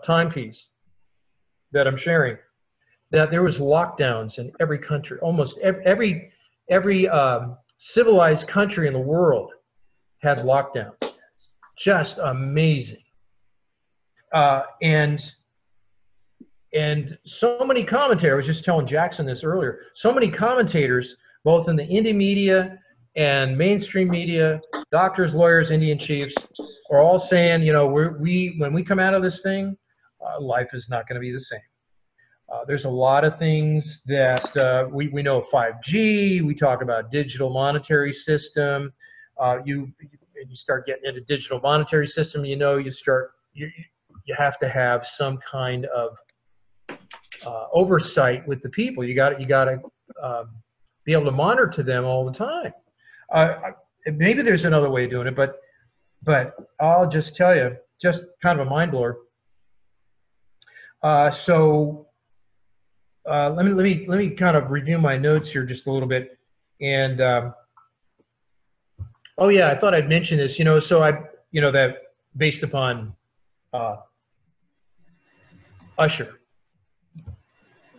timepiece that I'm sharing, that there was lockdowns in every country, almost every civilized country in the world had lockdowns. Just amazing. And so many commentators, I was just telling Jackson this earlier, so many commentators, both in the indie media and mainstream media, doctors, lawyers, Indian chiefs, are all saying, you know, when we come out of this thing, life is not going to be the same. There's a lot of things that we know 5G, we talk about digital monetary system. You start getting into digital monetary system, you know, you have to have some kind of oversight with the people. You got to be able to monitor them all the time. Maybe there's another way of doing it, but I'll just tell you, just kind of a mind blower. Let me kind of review my notes here just a little bit. And oh yeah, I thought I'd mention this. You know, so that based upon Usher,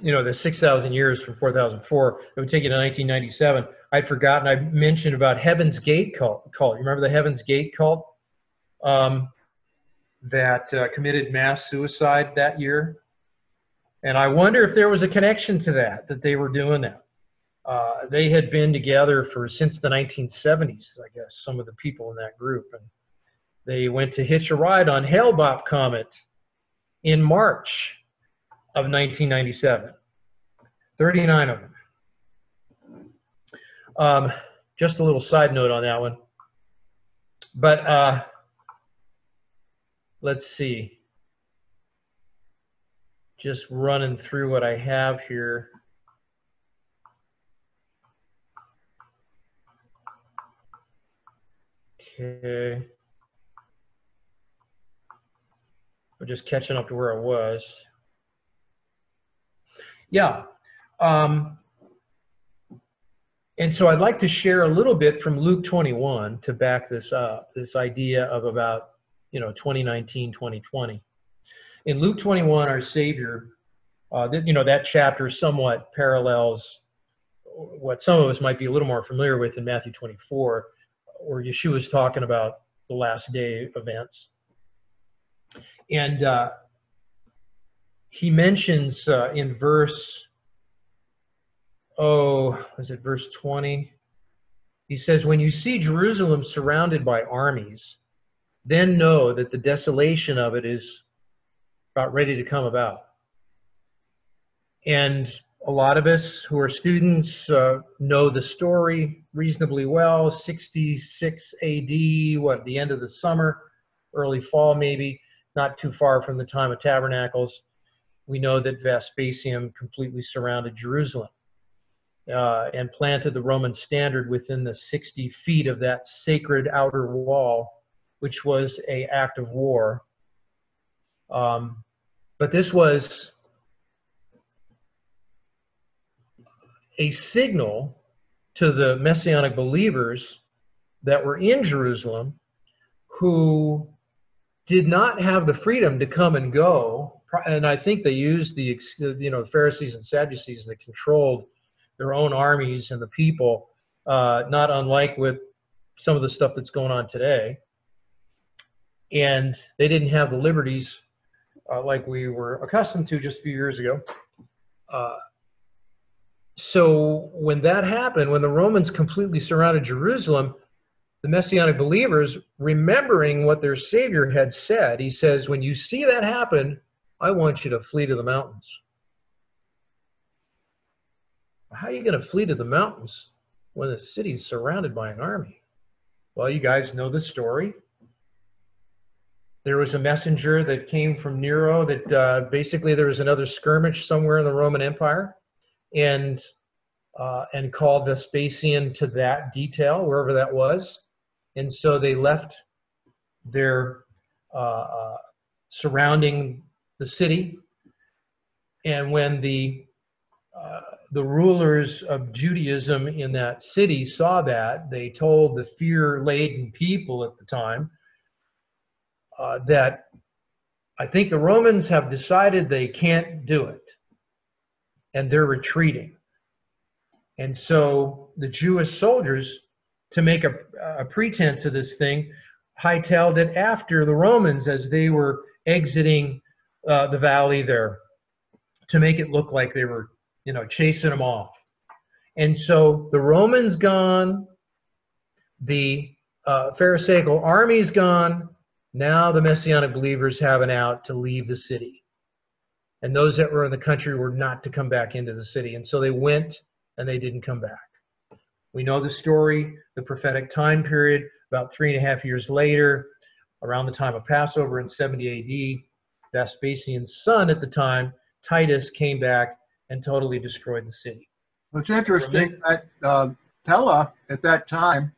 you know, the 6,000 years from 4004, it would take you to 1997. I'd forgotten, I mentioned about Heaven's Gate cult. You remember the Heaven's Gate cult that committed mass suicide that year? And I wonder if there was a connection to that they were doing that. They had been together since the 1970s, I guess, some of the people in that group. And they went to hitch a ride on Hale-Bopp Comet in March of 1997. 39 of them. Just a little side note on that one. But let's see. Just running through what I have here. Okay. I'm just catching up to where I was. Yeah. And so I'd like to share a little bit from Luke 21 to back this up, this idea of about, 2019, 2020. In Luke 21, our Savior, that chapter somewhat parallels what some of us might be a little more familiar with in Matthew 24, where Yeshua is talking about the last day events. And he mentions in verse 20? He says, when you see Jerusalem surrounded by armies, then know that the desolation of it is about ready to come about. And a lot of us who are students know the story reasonably well. 66 AD, the end of the summer, early fall maybe, not too far from the time of Tabernacles. We know that Vespasian completely surrounded Jerusalem and planted the Roman standard within the 60 feet of that sacred outer wall, which was an act of war. But this was a signal to the Messianic believers that were in Jerusalem who did not have the freedom to come and go and I think they used the, Pharisees and Sadducees that controlled their own armies and the people, not unlike with some of the stuff that's going on today. And they didn't have the liberties like we were accustomed to just a few years ago. So when that happened, when the Romans completely surrounded Jerusalem, the Messianic believers, remembering what their Savior had said, he says, when you see that happen, I want you to flee to the mountains. How are you going to flee to the mountains when the city's surrounded by an army? Well, you guys know the story. There was a messenger that came from Nero that basically there was another skirmish somewhere in the Roman Empire, and called Vespasian to that detail, wherever that was. And so they left their surrounding the city. And when the rulers of Judaism in that city saw that, they told the fear-laden people at the time that I think the Romans have decided they can't do it, and they're retreating. And so the Jewish soldiers, to make a pretense of this thing, hightailed it after the Romans as they were exiting the valley there, to make it look like they were, chasing them off. And so the Romans gone, the Pharisaical army's gone. Now the Messianic believers have an out to leave the city. And those that were in the country were not to come back into the city. And so they went, and they didn't come back. We know the story, the prophetic time period, about 3.5 years later, around the time of Passover in 70 A.D., Vespasian's son at the time, Titus, came back and totally destroyed the city. It's interesting that Pella at that time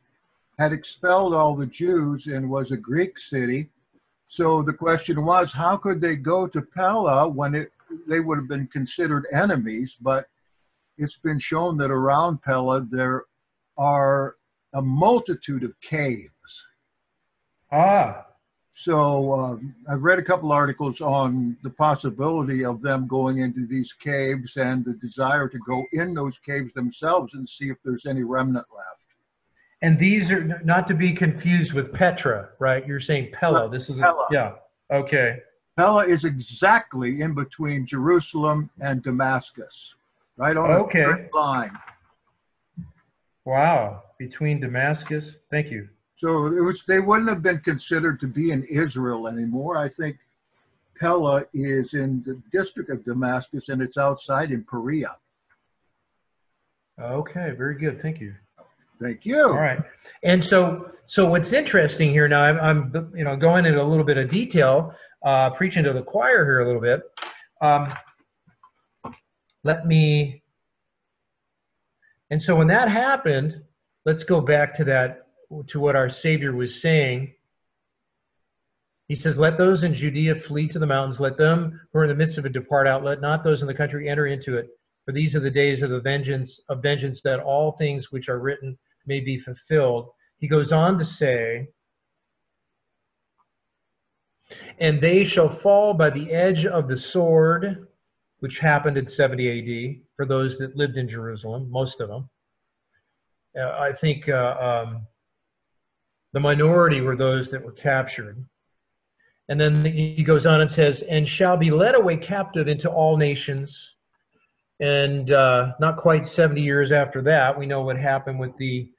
had expelled all the Jews and was a Greek city. So the question was, how could they go to Pella when they would have been considered enemies? But it's been shown that around Pella there are a multitude of caves. So I've read a couple articles on the possibility of them going into these caves and the desire to go in those caves themselves and see if there's any remnant left. And these are not to be confused with Petra, right? You're saying Pella. This is Pella. Yeah. Okay. Pella is exactly in between Jerusalem and Damascus, right on the direct line. Wow. Between Damascus. Thank you. So they wouldn't have been considered to be in Israel anymore. I think Pella is in the district of Damascus, and it's outside in Perea. Okay, very good. Thank you. Thank you. All right. And so what's interesting here now, I'm going into a little bit of detail, preaching to the choir here a little bit. And so when that happened, let's go back to what our Savior was saying. He says, let those in Judea flee to the mountains. Let them who are in the midst of it depart out. Let not those in the country enter into it. For these are the days of the vengeance, that all things which are written may be fulfilled. He goes on to say, and they shall fall by the edge of the sword, which happened in 70 A.D. for those that lived in Jerusalem, most of them. I think the minority were those that were captured. And then he goes on and says, and shall be led away captive into all nations. And not quite 70 years after that, we know what happened with the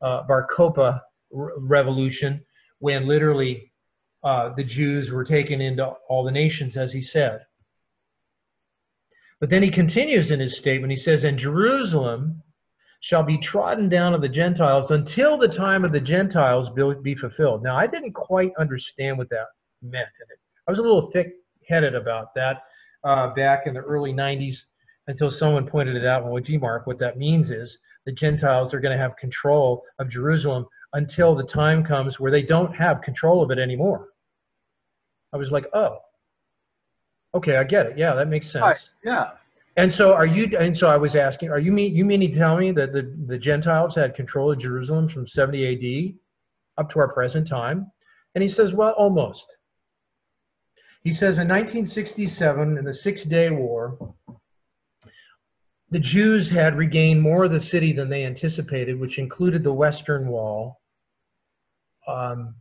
Bar Kokhba revolution, when literally the Jews were taken into all the nations, as he said. But then he continues in his statement. He says, and Jerusalem shall be trodden down of the Gentiles until the time of the Gentiles be fulfilled. Now, I didn't quite understand what that meant. I was a little thick-headed about that back in the early 90s until someone pointed it out. Well, gee, Mark, what that means is the Gentiles are going to have control of Jerusalem until the time comes where they don't have control of it anymore. I was like, oh, okay, I get it. Yeah, that makes sense. Right. Yeah. And so I was asking, you mean to tell me that the Gentiles had control of Jerusalem from 70 A.D. up to our present time? And he says, well, almost. He says in 1967, in the Six-Day War, the Jews had regained more of the city than they anticipated, which included the Western Wall. And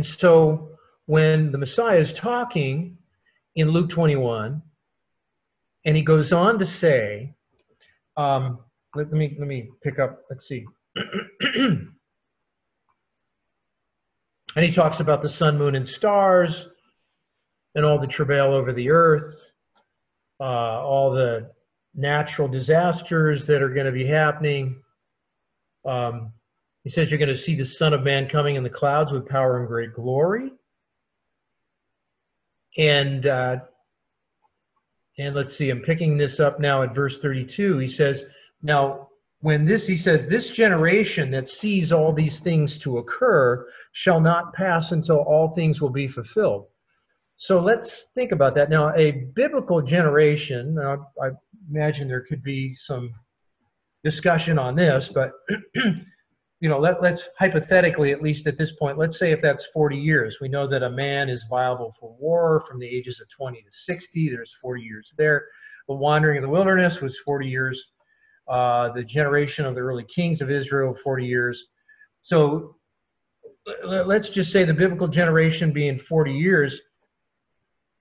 so when the Messiah is talking in Luke 21, and he goes on to say, let me pick up, let's see. And he talks about the sun, moon, and stars, and all the travail over the earth, all the natural disasters that are going to be happening. He says you're going to see the Son of Man coming in the clouds with power and great glory. And let's see, I'm picking this up now at verse 32. He says, now, he says, this generation that sees all these things to occur shall not pass until all things will be fulfilled. So let's think about that. Now, a biblical generation, I imagine there could be some discussion on this, but let's hypothetically, at least at this point, let's say if that's 40 years. We know that a man is viable for war from the ages of 20 to 60. There's 40 years there. The wandering in the wilderness was 40 years. The generation of the early kings of Israel, 40 years. So let's just say the biblical generation being 40 years.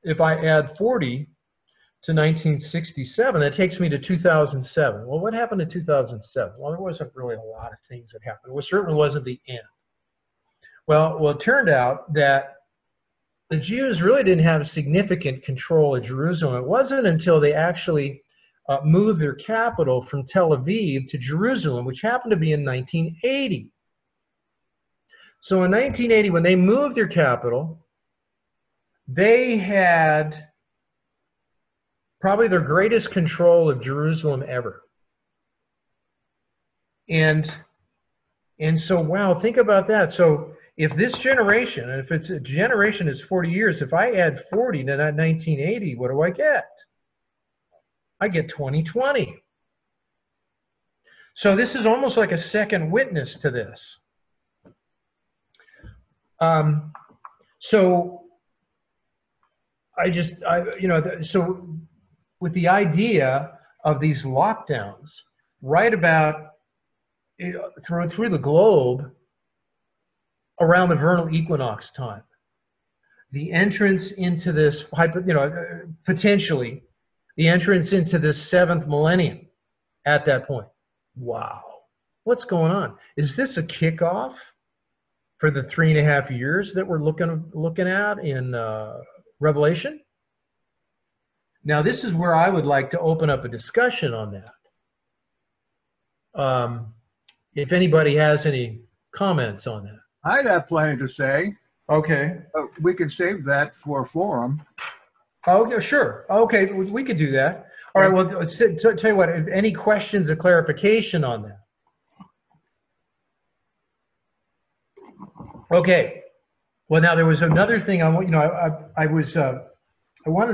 If I add 40 to 1967, that takes me to 2007. Well, what happened in 2007? Well, there wasn't really a lot of things that happened. It certainly wasn't the end. Well, it turned out that the Jews really didn't have significant control of Jerusalem. It wasn't until they actually moved their capital from Tel Aviv to Jerusalem, which happened to be in 1980. So in 1980, when they moved their capital, they had probably their greatest control of Jerusalem ever. And so, wow, think about that. So if this generation, and if it's a generation is 40 years, if I add 40 to that 1980, what do I get? I get 2020. So this is almost like a second witness to this. So so with the idea of these lockdowns right about through the globe around the vernal equinox time, the entrance into this, potentially the entrance into this 7th millennium at that point. Wow. What's going on? Is this a kickoff for the 3.5 years that we're looking at in Revelation? Now, this is where I would like to open up a discussion on that. If anybody has any comments on that. I'd have plenty to say. Okay. We can save that for a forum. Oh, yeah, sure. Okay, we could do that. All right, well, tell you what, any questions or clarification on that? Okay. Well, now there was another thing I wanted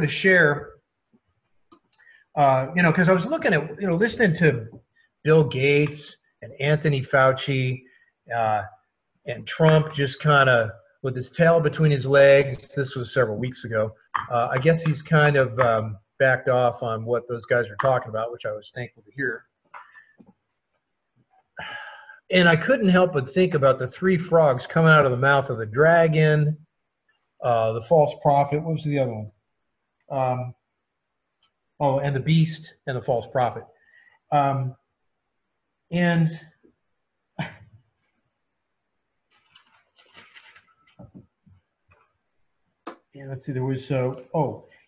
to share, because I was looking at, listening to Bill Gates and Anthony Fauci and Trump just kind of with his tail between his legs. This was several weeks ago. I guess he's kind of backed off on what those guys are talking about, which I was thankful to hear. And I couldn't help but think about the 3 frogs coming out of the mouth of the dragon, the false prophet. What was the other one? And the beast and the false prophet. Let's see, there was,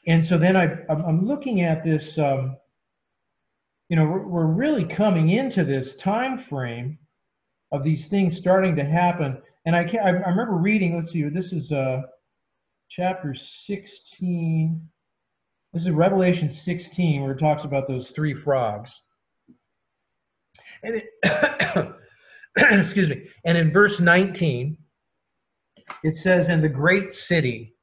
and so then I'm looking at this, we're really coming into this time frame of these things starting to happen. And I remember reading, let's see, this is chapter 16. This is Revelation 16, where it talks about those 3 frogs. And excuse me. And in verse 19, it says, "In the great city,"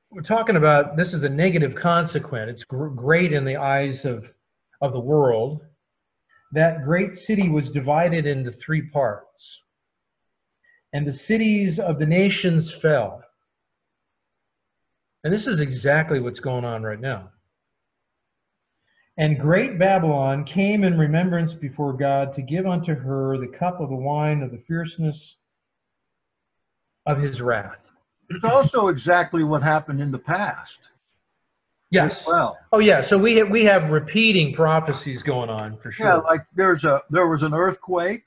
we're talking about, this is a negative consequence. It's great in the eyes of the world. that great city was divided into 3 parts, and the cities of the nations fell. And this is exactly what's going on right now. And great Babylon came in remembrance before God to give unto her the cup of the wine of the fierceness of his wrath. It's also exactly what happened in the past. Yes. Well. Oh yeah. So we have repeating prophecies going on for sure. Yeah, like there was an earthquake,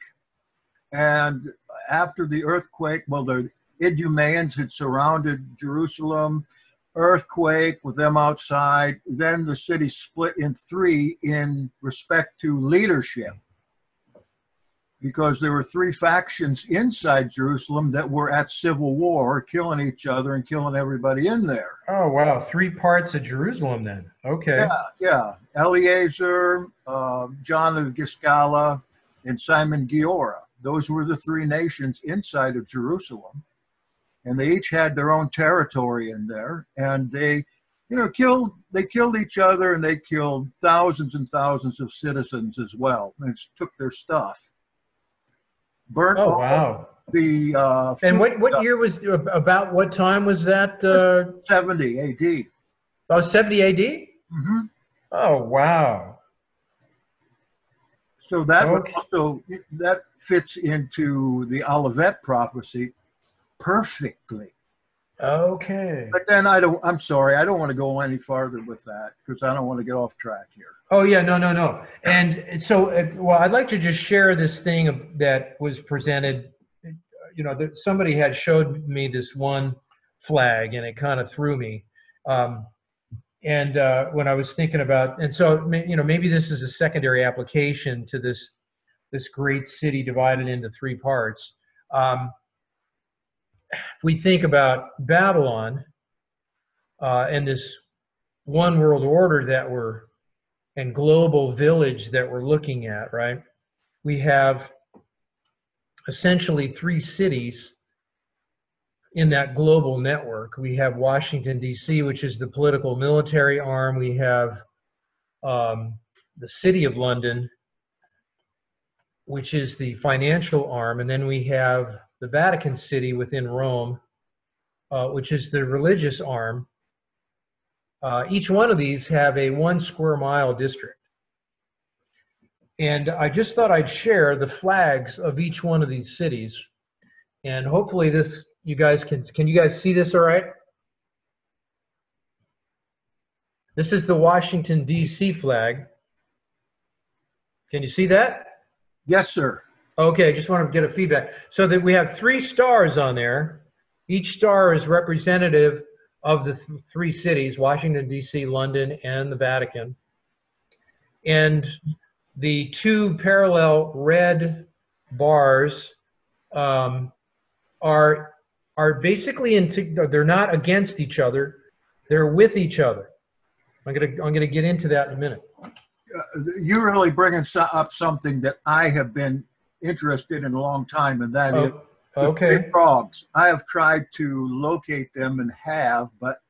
and after the earthquake, well, the Idumeans had surrounded Jerusalem. Earthquake with them outside. Then the city split in 3 in respect to leadership, because there were 3 factions inside Jerusalem that were at civil war, killing each other and killing everybody in there. Oh, wow. 3 parts of Jerusalem then. Okay. Yeah. Eleazar, John of Giscala, and Simon Giora. Those were the 3 nations inside of Jerusalem. And they each had their own territory in there. And they, killed each other, and they killed thousands and thousands of citizens as well, and took their stuff. Burnt all wow. The and what year was, about what time was that? 70 AD. Oh, 70 AD? Mm-hmm. Oh, wow. So that would also, that fits into the Olivet prophecy perfectly. Okay. But then I'm sorry, I don't want to go any farther with that, because I don't want to get off track here. Oh yeah, no. And so, well, I'd like to just share this thing that was presented. Somebody had showed me this one flag, and it kind of threw me. And when I was thinking about, and so, maybe this is a secondary application to this great city divided into 3 parts. If we think about Babylon and this one world order and global village that we're looking at, right? We have essentially 3 cities in that global network. We have Washington, D.C., which is the political military arm. We have the City of London, which is the financial arm. And then we have the Vatican City within Rome, which is the religious arm. Each one of these have a 1 square mile district. And I just thought I'd share the flags of each one of these cities. And hopefully you guys can you guys see this all right? This is the Washington, D.C. flag. Can you see that? Yes, sir. Okay, I just want to get a feedback. So that we have 3 stars on there. Each star is representative of the 3 cities, Washington, D.C., London, and the Vatican. And the 2 parallel red bars are basically they're not against each other, they're with each other. I'm gonna get into that in a minute. You're really bringing up something that I have been interested in a long time, and that is the 3 frogs. I have tried to locate them and but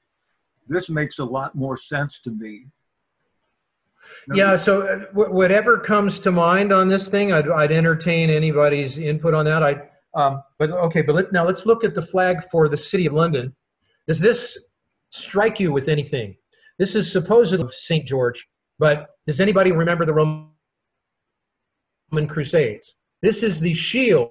this makes a lot more sense to me. Yeah, so whatever comes to mind on this thing, I'd entertain anybody's input on that. Now let's look at the flag for the City of London. Does this strike you with anything? This is supposedly St. George, but does anybody remember the Roman Crusades? This is the shield.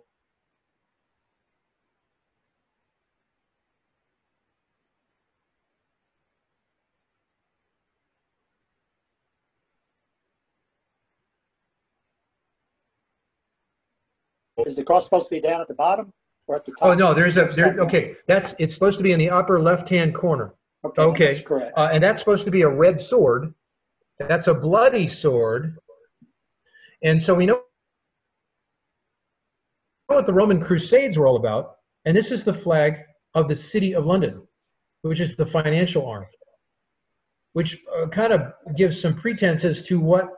Is the cross supposed to be down at the bottom or at the top? Oh no, it's supposed to be in the upper left-hand corner. Okay. That's correct. And that's supposed to be a red sword. That's a bloody sword. And so we know what the Roman Crusades were all about. And this is the flag of the City of London, which is the financial arm, which kind of gives some pretense as to what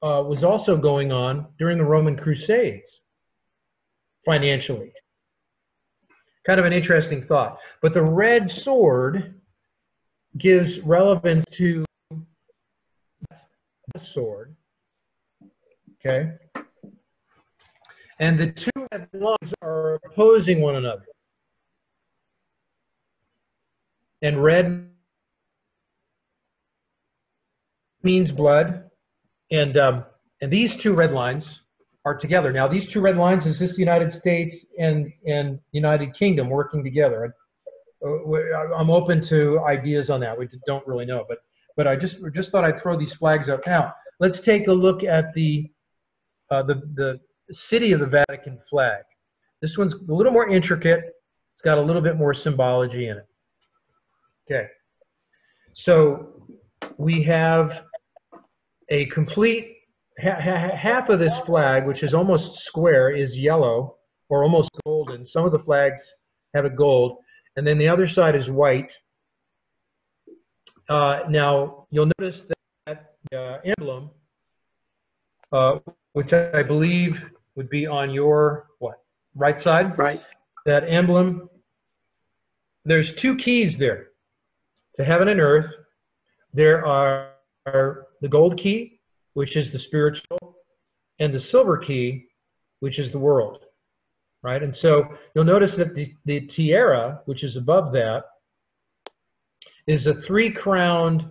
was also going on during the Roman Crusades financially. Kind of an interesting thought. But the red sword gives relevance to the sword. Okay? And the two red lines are opposing one another. And red means blood. And these two red lines are together. Now, these two red lines, is this the United States and United Kingdom working together? I'm open to ideas on that. We don't really know, but I just thought I'd throw these flags up. Now, let's take a look at the City of the Vatican flag. This one's a little more intricate. It's got a little bit more symbology in it. Okay. So we have a complete half of this flag, which is almost square, is yellow or almost golden. Some of the flags have it gold, and then the other side is white. Now you'll notice that emblem, which I believe would be on your right side. Right. That emblem. There's two keys there to heaven and earth. There are the gold key, which is the spiritual, and the silver key, which is the world, right? And so you'll notice that the tiara, which is above that, is a three-crowned,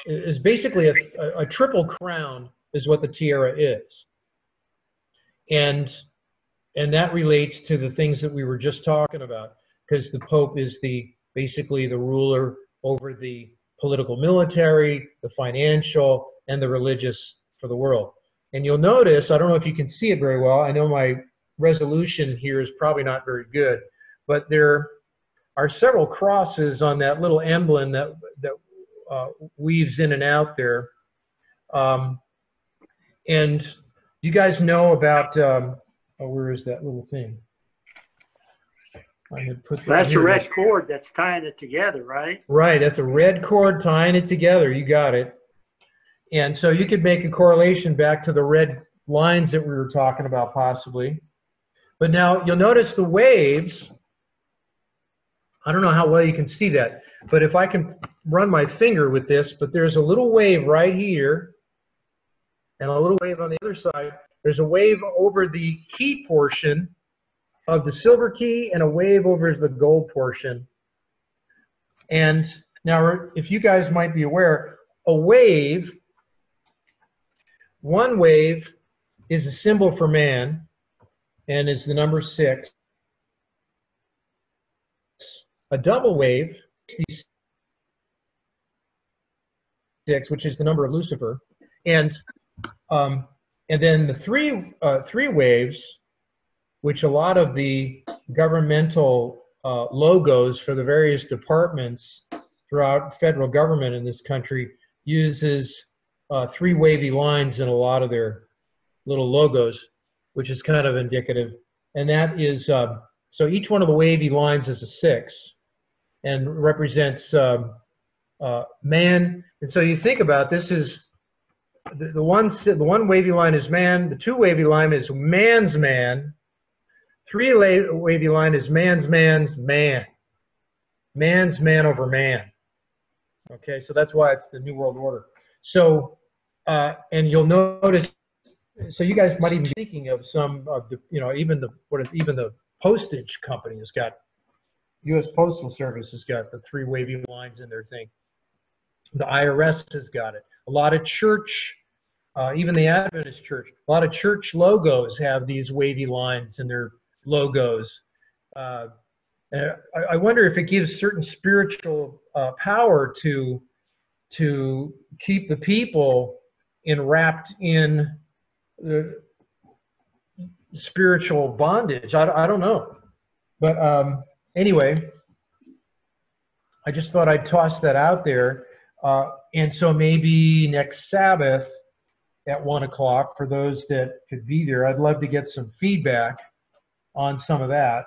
is basically a triple crown is what the tiara is. And that relates to the things that we were just talking about, because the Pope is basically the ruler over the political, military, the financial, and the religious for the world. And you'll notice, I don't know if you can see it very well, I know my resolution here is probably not very good, but there are several crosses on that little emblem that weaves in and out there. And you guys know about, where is that little thing? I had put that's a red cord that's tying it together, right? Right, that's a red cord tying it together. You got it. And so you could make a correlation back to the red lines that we were talking about possibly. But now you'll notice the waves. I don't know how well you can see that, but if I can run my finger with this, but there's a little wave right here and a little wave on the other side. There's a wave over the key portion of the silver key and a wave over the gold portion. And now, if you guys might be aware, a wave, one wave is a symbol for man and is the number 6. A double wave, 66, which is the number of Lucifer, and then the three waves, which a lot of the governmental logos for the various departments throughout federal government in this country uses 3 wavy lines in a lot of their little logos, which is kind of indicative. And that is, so each one of the wavy lines is a 6 and represents man. And so you think about this is the one wavy line is man, the 2 wavy line is man's man, 3 wavy line is man's man. Man's man over man. Okay, so that's why it's the New World Order. So, and you'll notice, so you guys might even be thinking of some of the, even the postage company has got, U.S. Postal Service has got the 3 wavy lines in their thing. The IRS has got it. A lot of church, even the Adventist church, a lot of church logos have these wavy lines in their logos. I wonder if it gives certain spiritual power to keep the people enwrapped in the spiritual bondage. I don't know. But anyway, I just thought I'd toss that out there. And so maybe next Sabbath at 1 o'clock, for those that could be there, I'd love to get some feedback on some of that.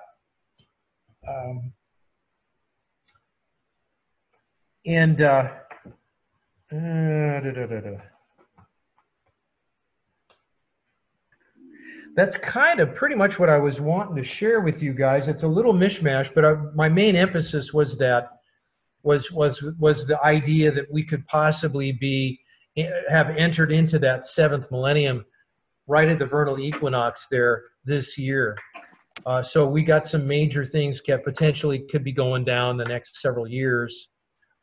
That's kind of pretty much what I was wanting to share with you guys. It's a little mishmash, but my main emphasis was that was the idea that we could possibly have entered into that 7th millennium right at the vernal equinox there this year. So we got some major things that potentially could be going down the next several years.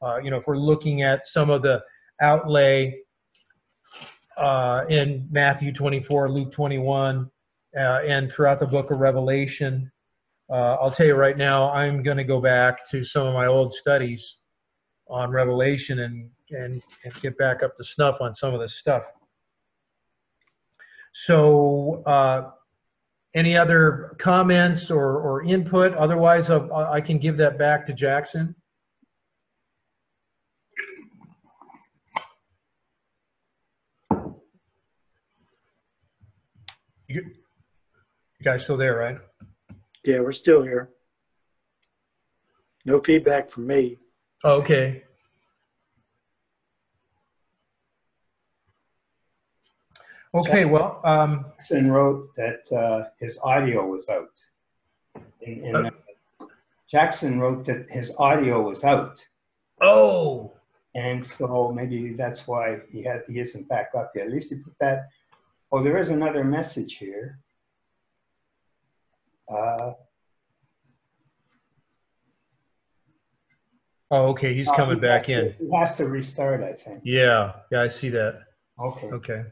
If we're looking at some of the outlay in Matthew 24, Luke 21, and throughout the book of Revelation, I'll tell you right now, I'm going to go back to some of my old studies on Revelation and get back up to snuff on some of this stuff. So any other comments or input? Otherwise, I can give that back to Jackson. You guys still there, right? Yeah, we're still here. No feedback from me. Okay. Okay, well. Heston wrote that his audio was out. Jackson wrote that his audio was out. Oh. And so maybe that's why he isn't back up yet. At least he put that. Oh, there is another message here. Oh, okay, he's coming back in. He has to restart, I think. Yeah, I see that. Okay. Okay.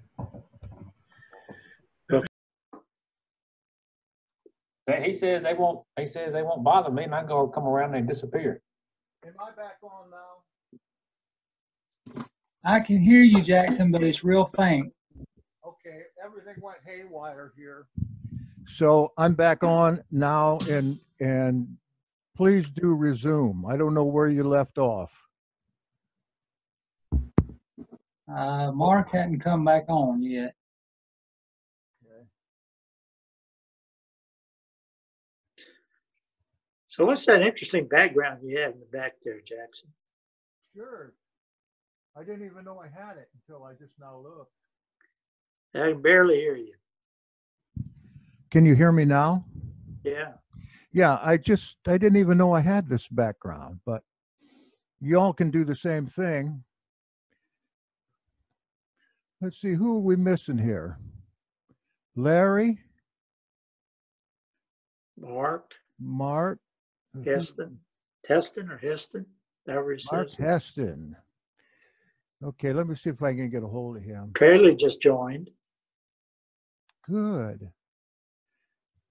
He says they won't. He says they won't bother me, and I go come around and they disappear. Am I back on now? I can hear you, Jackson, but it's real faint. Okay, everything went haywire here. So I'm back on now, and please do resume. I don't know where you left off. Mark hadn't come back on yet. Okay. So what's that interesting background you have in the back there, Jackson? Sure. I didn't even know I had it until I just now looked. I can barely hear you. Can you hear me now? Yeah. Yeah, I didn't even know I had this background, but y'all can do the same thing. Let's see, who are we missing here? Larry? Mark. Heston? Heston or Heston? However he Mark says. Heston. Okay, let me see if I can get a hold of him. Traley just joined. Good.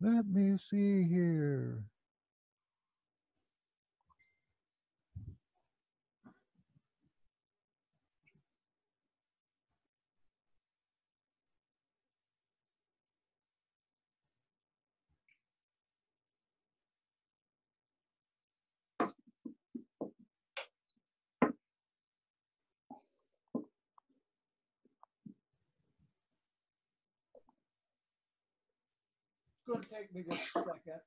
Let me see here. It's going to take me just a second.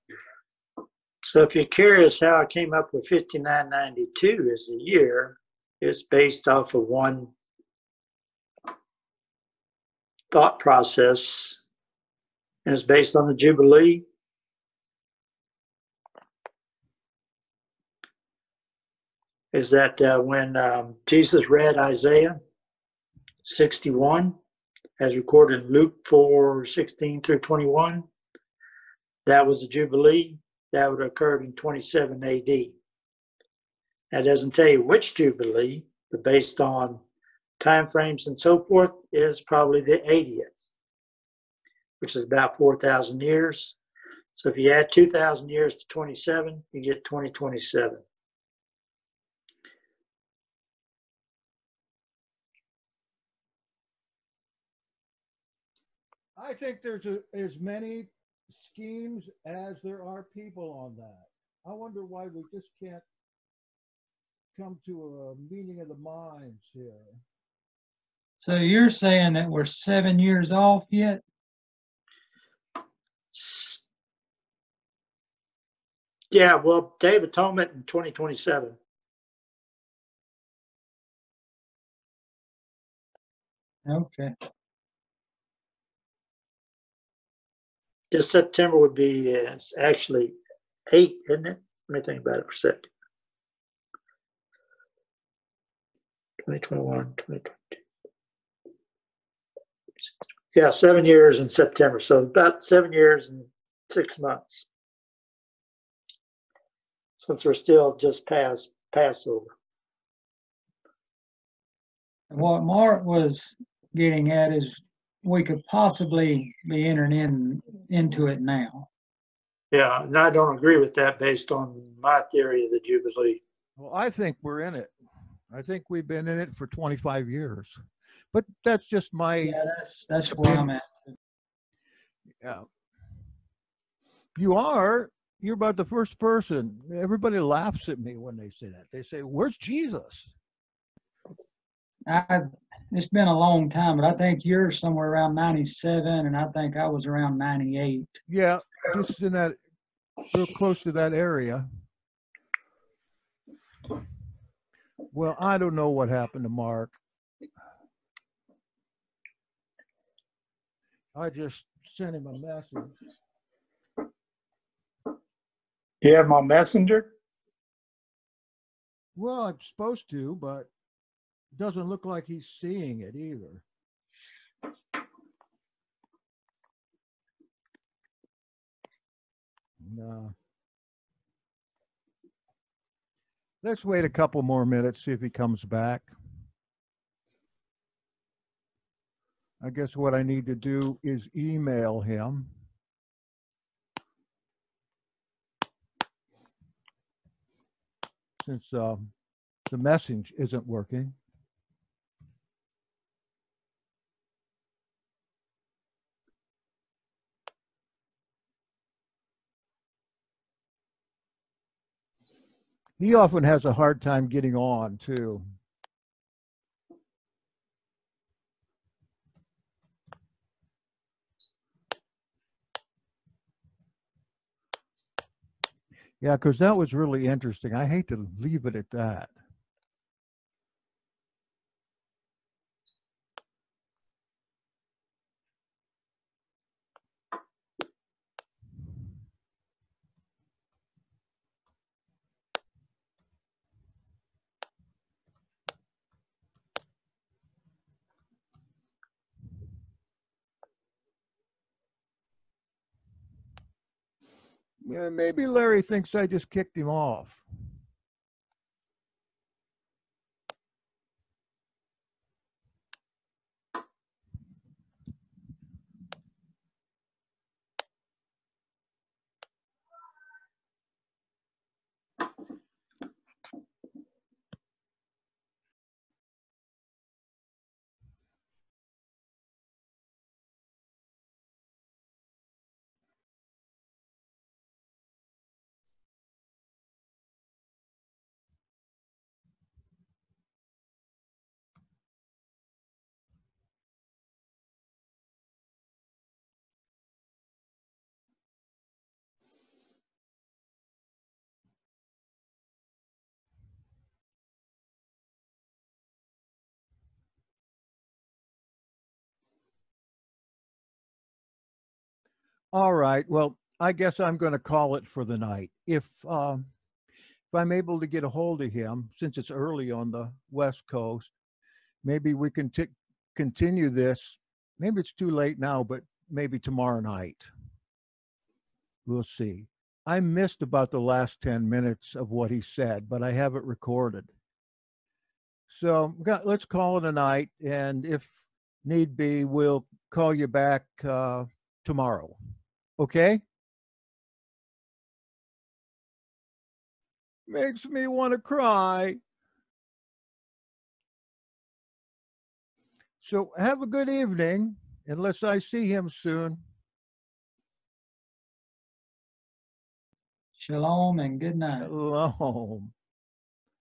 So if you're curious how I came up with 5992 as the year, it's based off of one thought process, and it's based on the Jubilee. Is that when Jesus read Isaiah 61, as recorded in Luke 4:16 through 21, that was the Jubilee. That would have occurred in 27 AD. That doesn't tell you which Jubilee, but based on time frames and so forth, is probably the 80th, which is about 4,000 years. So if you add 2,000 years to 27, you get 2027. I think there's as many schemes as there are people on that. I wonder why we just can't come to a meeting of the minds here. So you're saying that we're 7 years off yet? Yeah, well, Day of Atonement in 2027. Okay. This September would be, it's actually 8, isn't it? Let me think about it for a second. 2021, 2022. Yeah, 7 years in September. So about 7 years and 6 months. Since we're still just past Passover. What Mark was getting at is we could possibly be entering into it now. Yeah, and I don't agree with that based on my theory of the Jubilee. Well, I think we're in it. I think we've been in it for 25 years. But that's just my... Yeah, that's where I'm at. Yeah. You're about the first person. Everybody laughs at me when they say that. They say, "Where's Jesus?" It's been a long time, but I think you're somewhere around 97, and I think I was around 98. Yeah, just in that, real close to that area. Well, I don't know what happened to Mark. I just sent him a message. You have my messenger? Well, I'm supposed to, but it doesn't look like he's seeing it either. No. Let's wait a couple more minutes, see if he comes back. I guess what I need to do is email him. Since the message isn't working. He often has a hard time getting on, too. Yeah, because that was really interesting. I hate to leave it at that. Yeah, maybe Larry thinks I just kicked him off. All right. Well, I guess I'm going to call it for the night. If I'm able to get a hold of him, since it's early on the West Coast, maybe we can continue this. Maybe it's too late now, but maybe tomorrow night. We'll see. I missed about the last 10 minutes of what he said, but I have it recorded. So let's call it a night, and if need be, we'll call you back tomorrow. Okay? Makes me want to cry. So have a good evening, unless I see him soon. Shalom and good night. Shalom.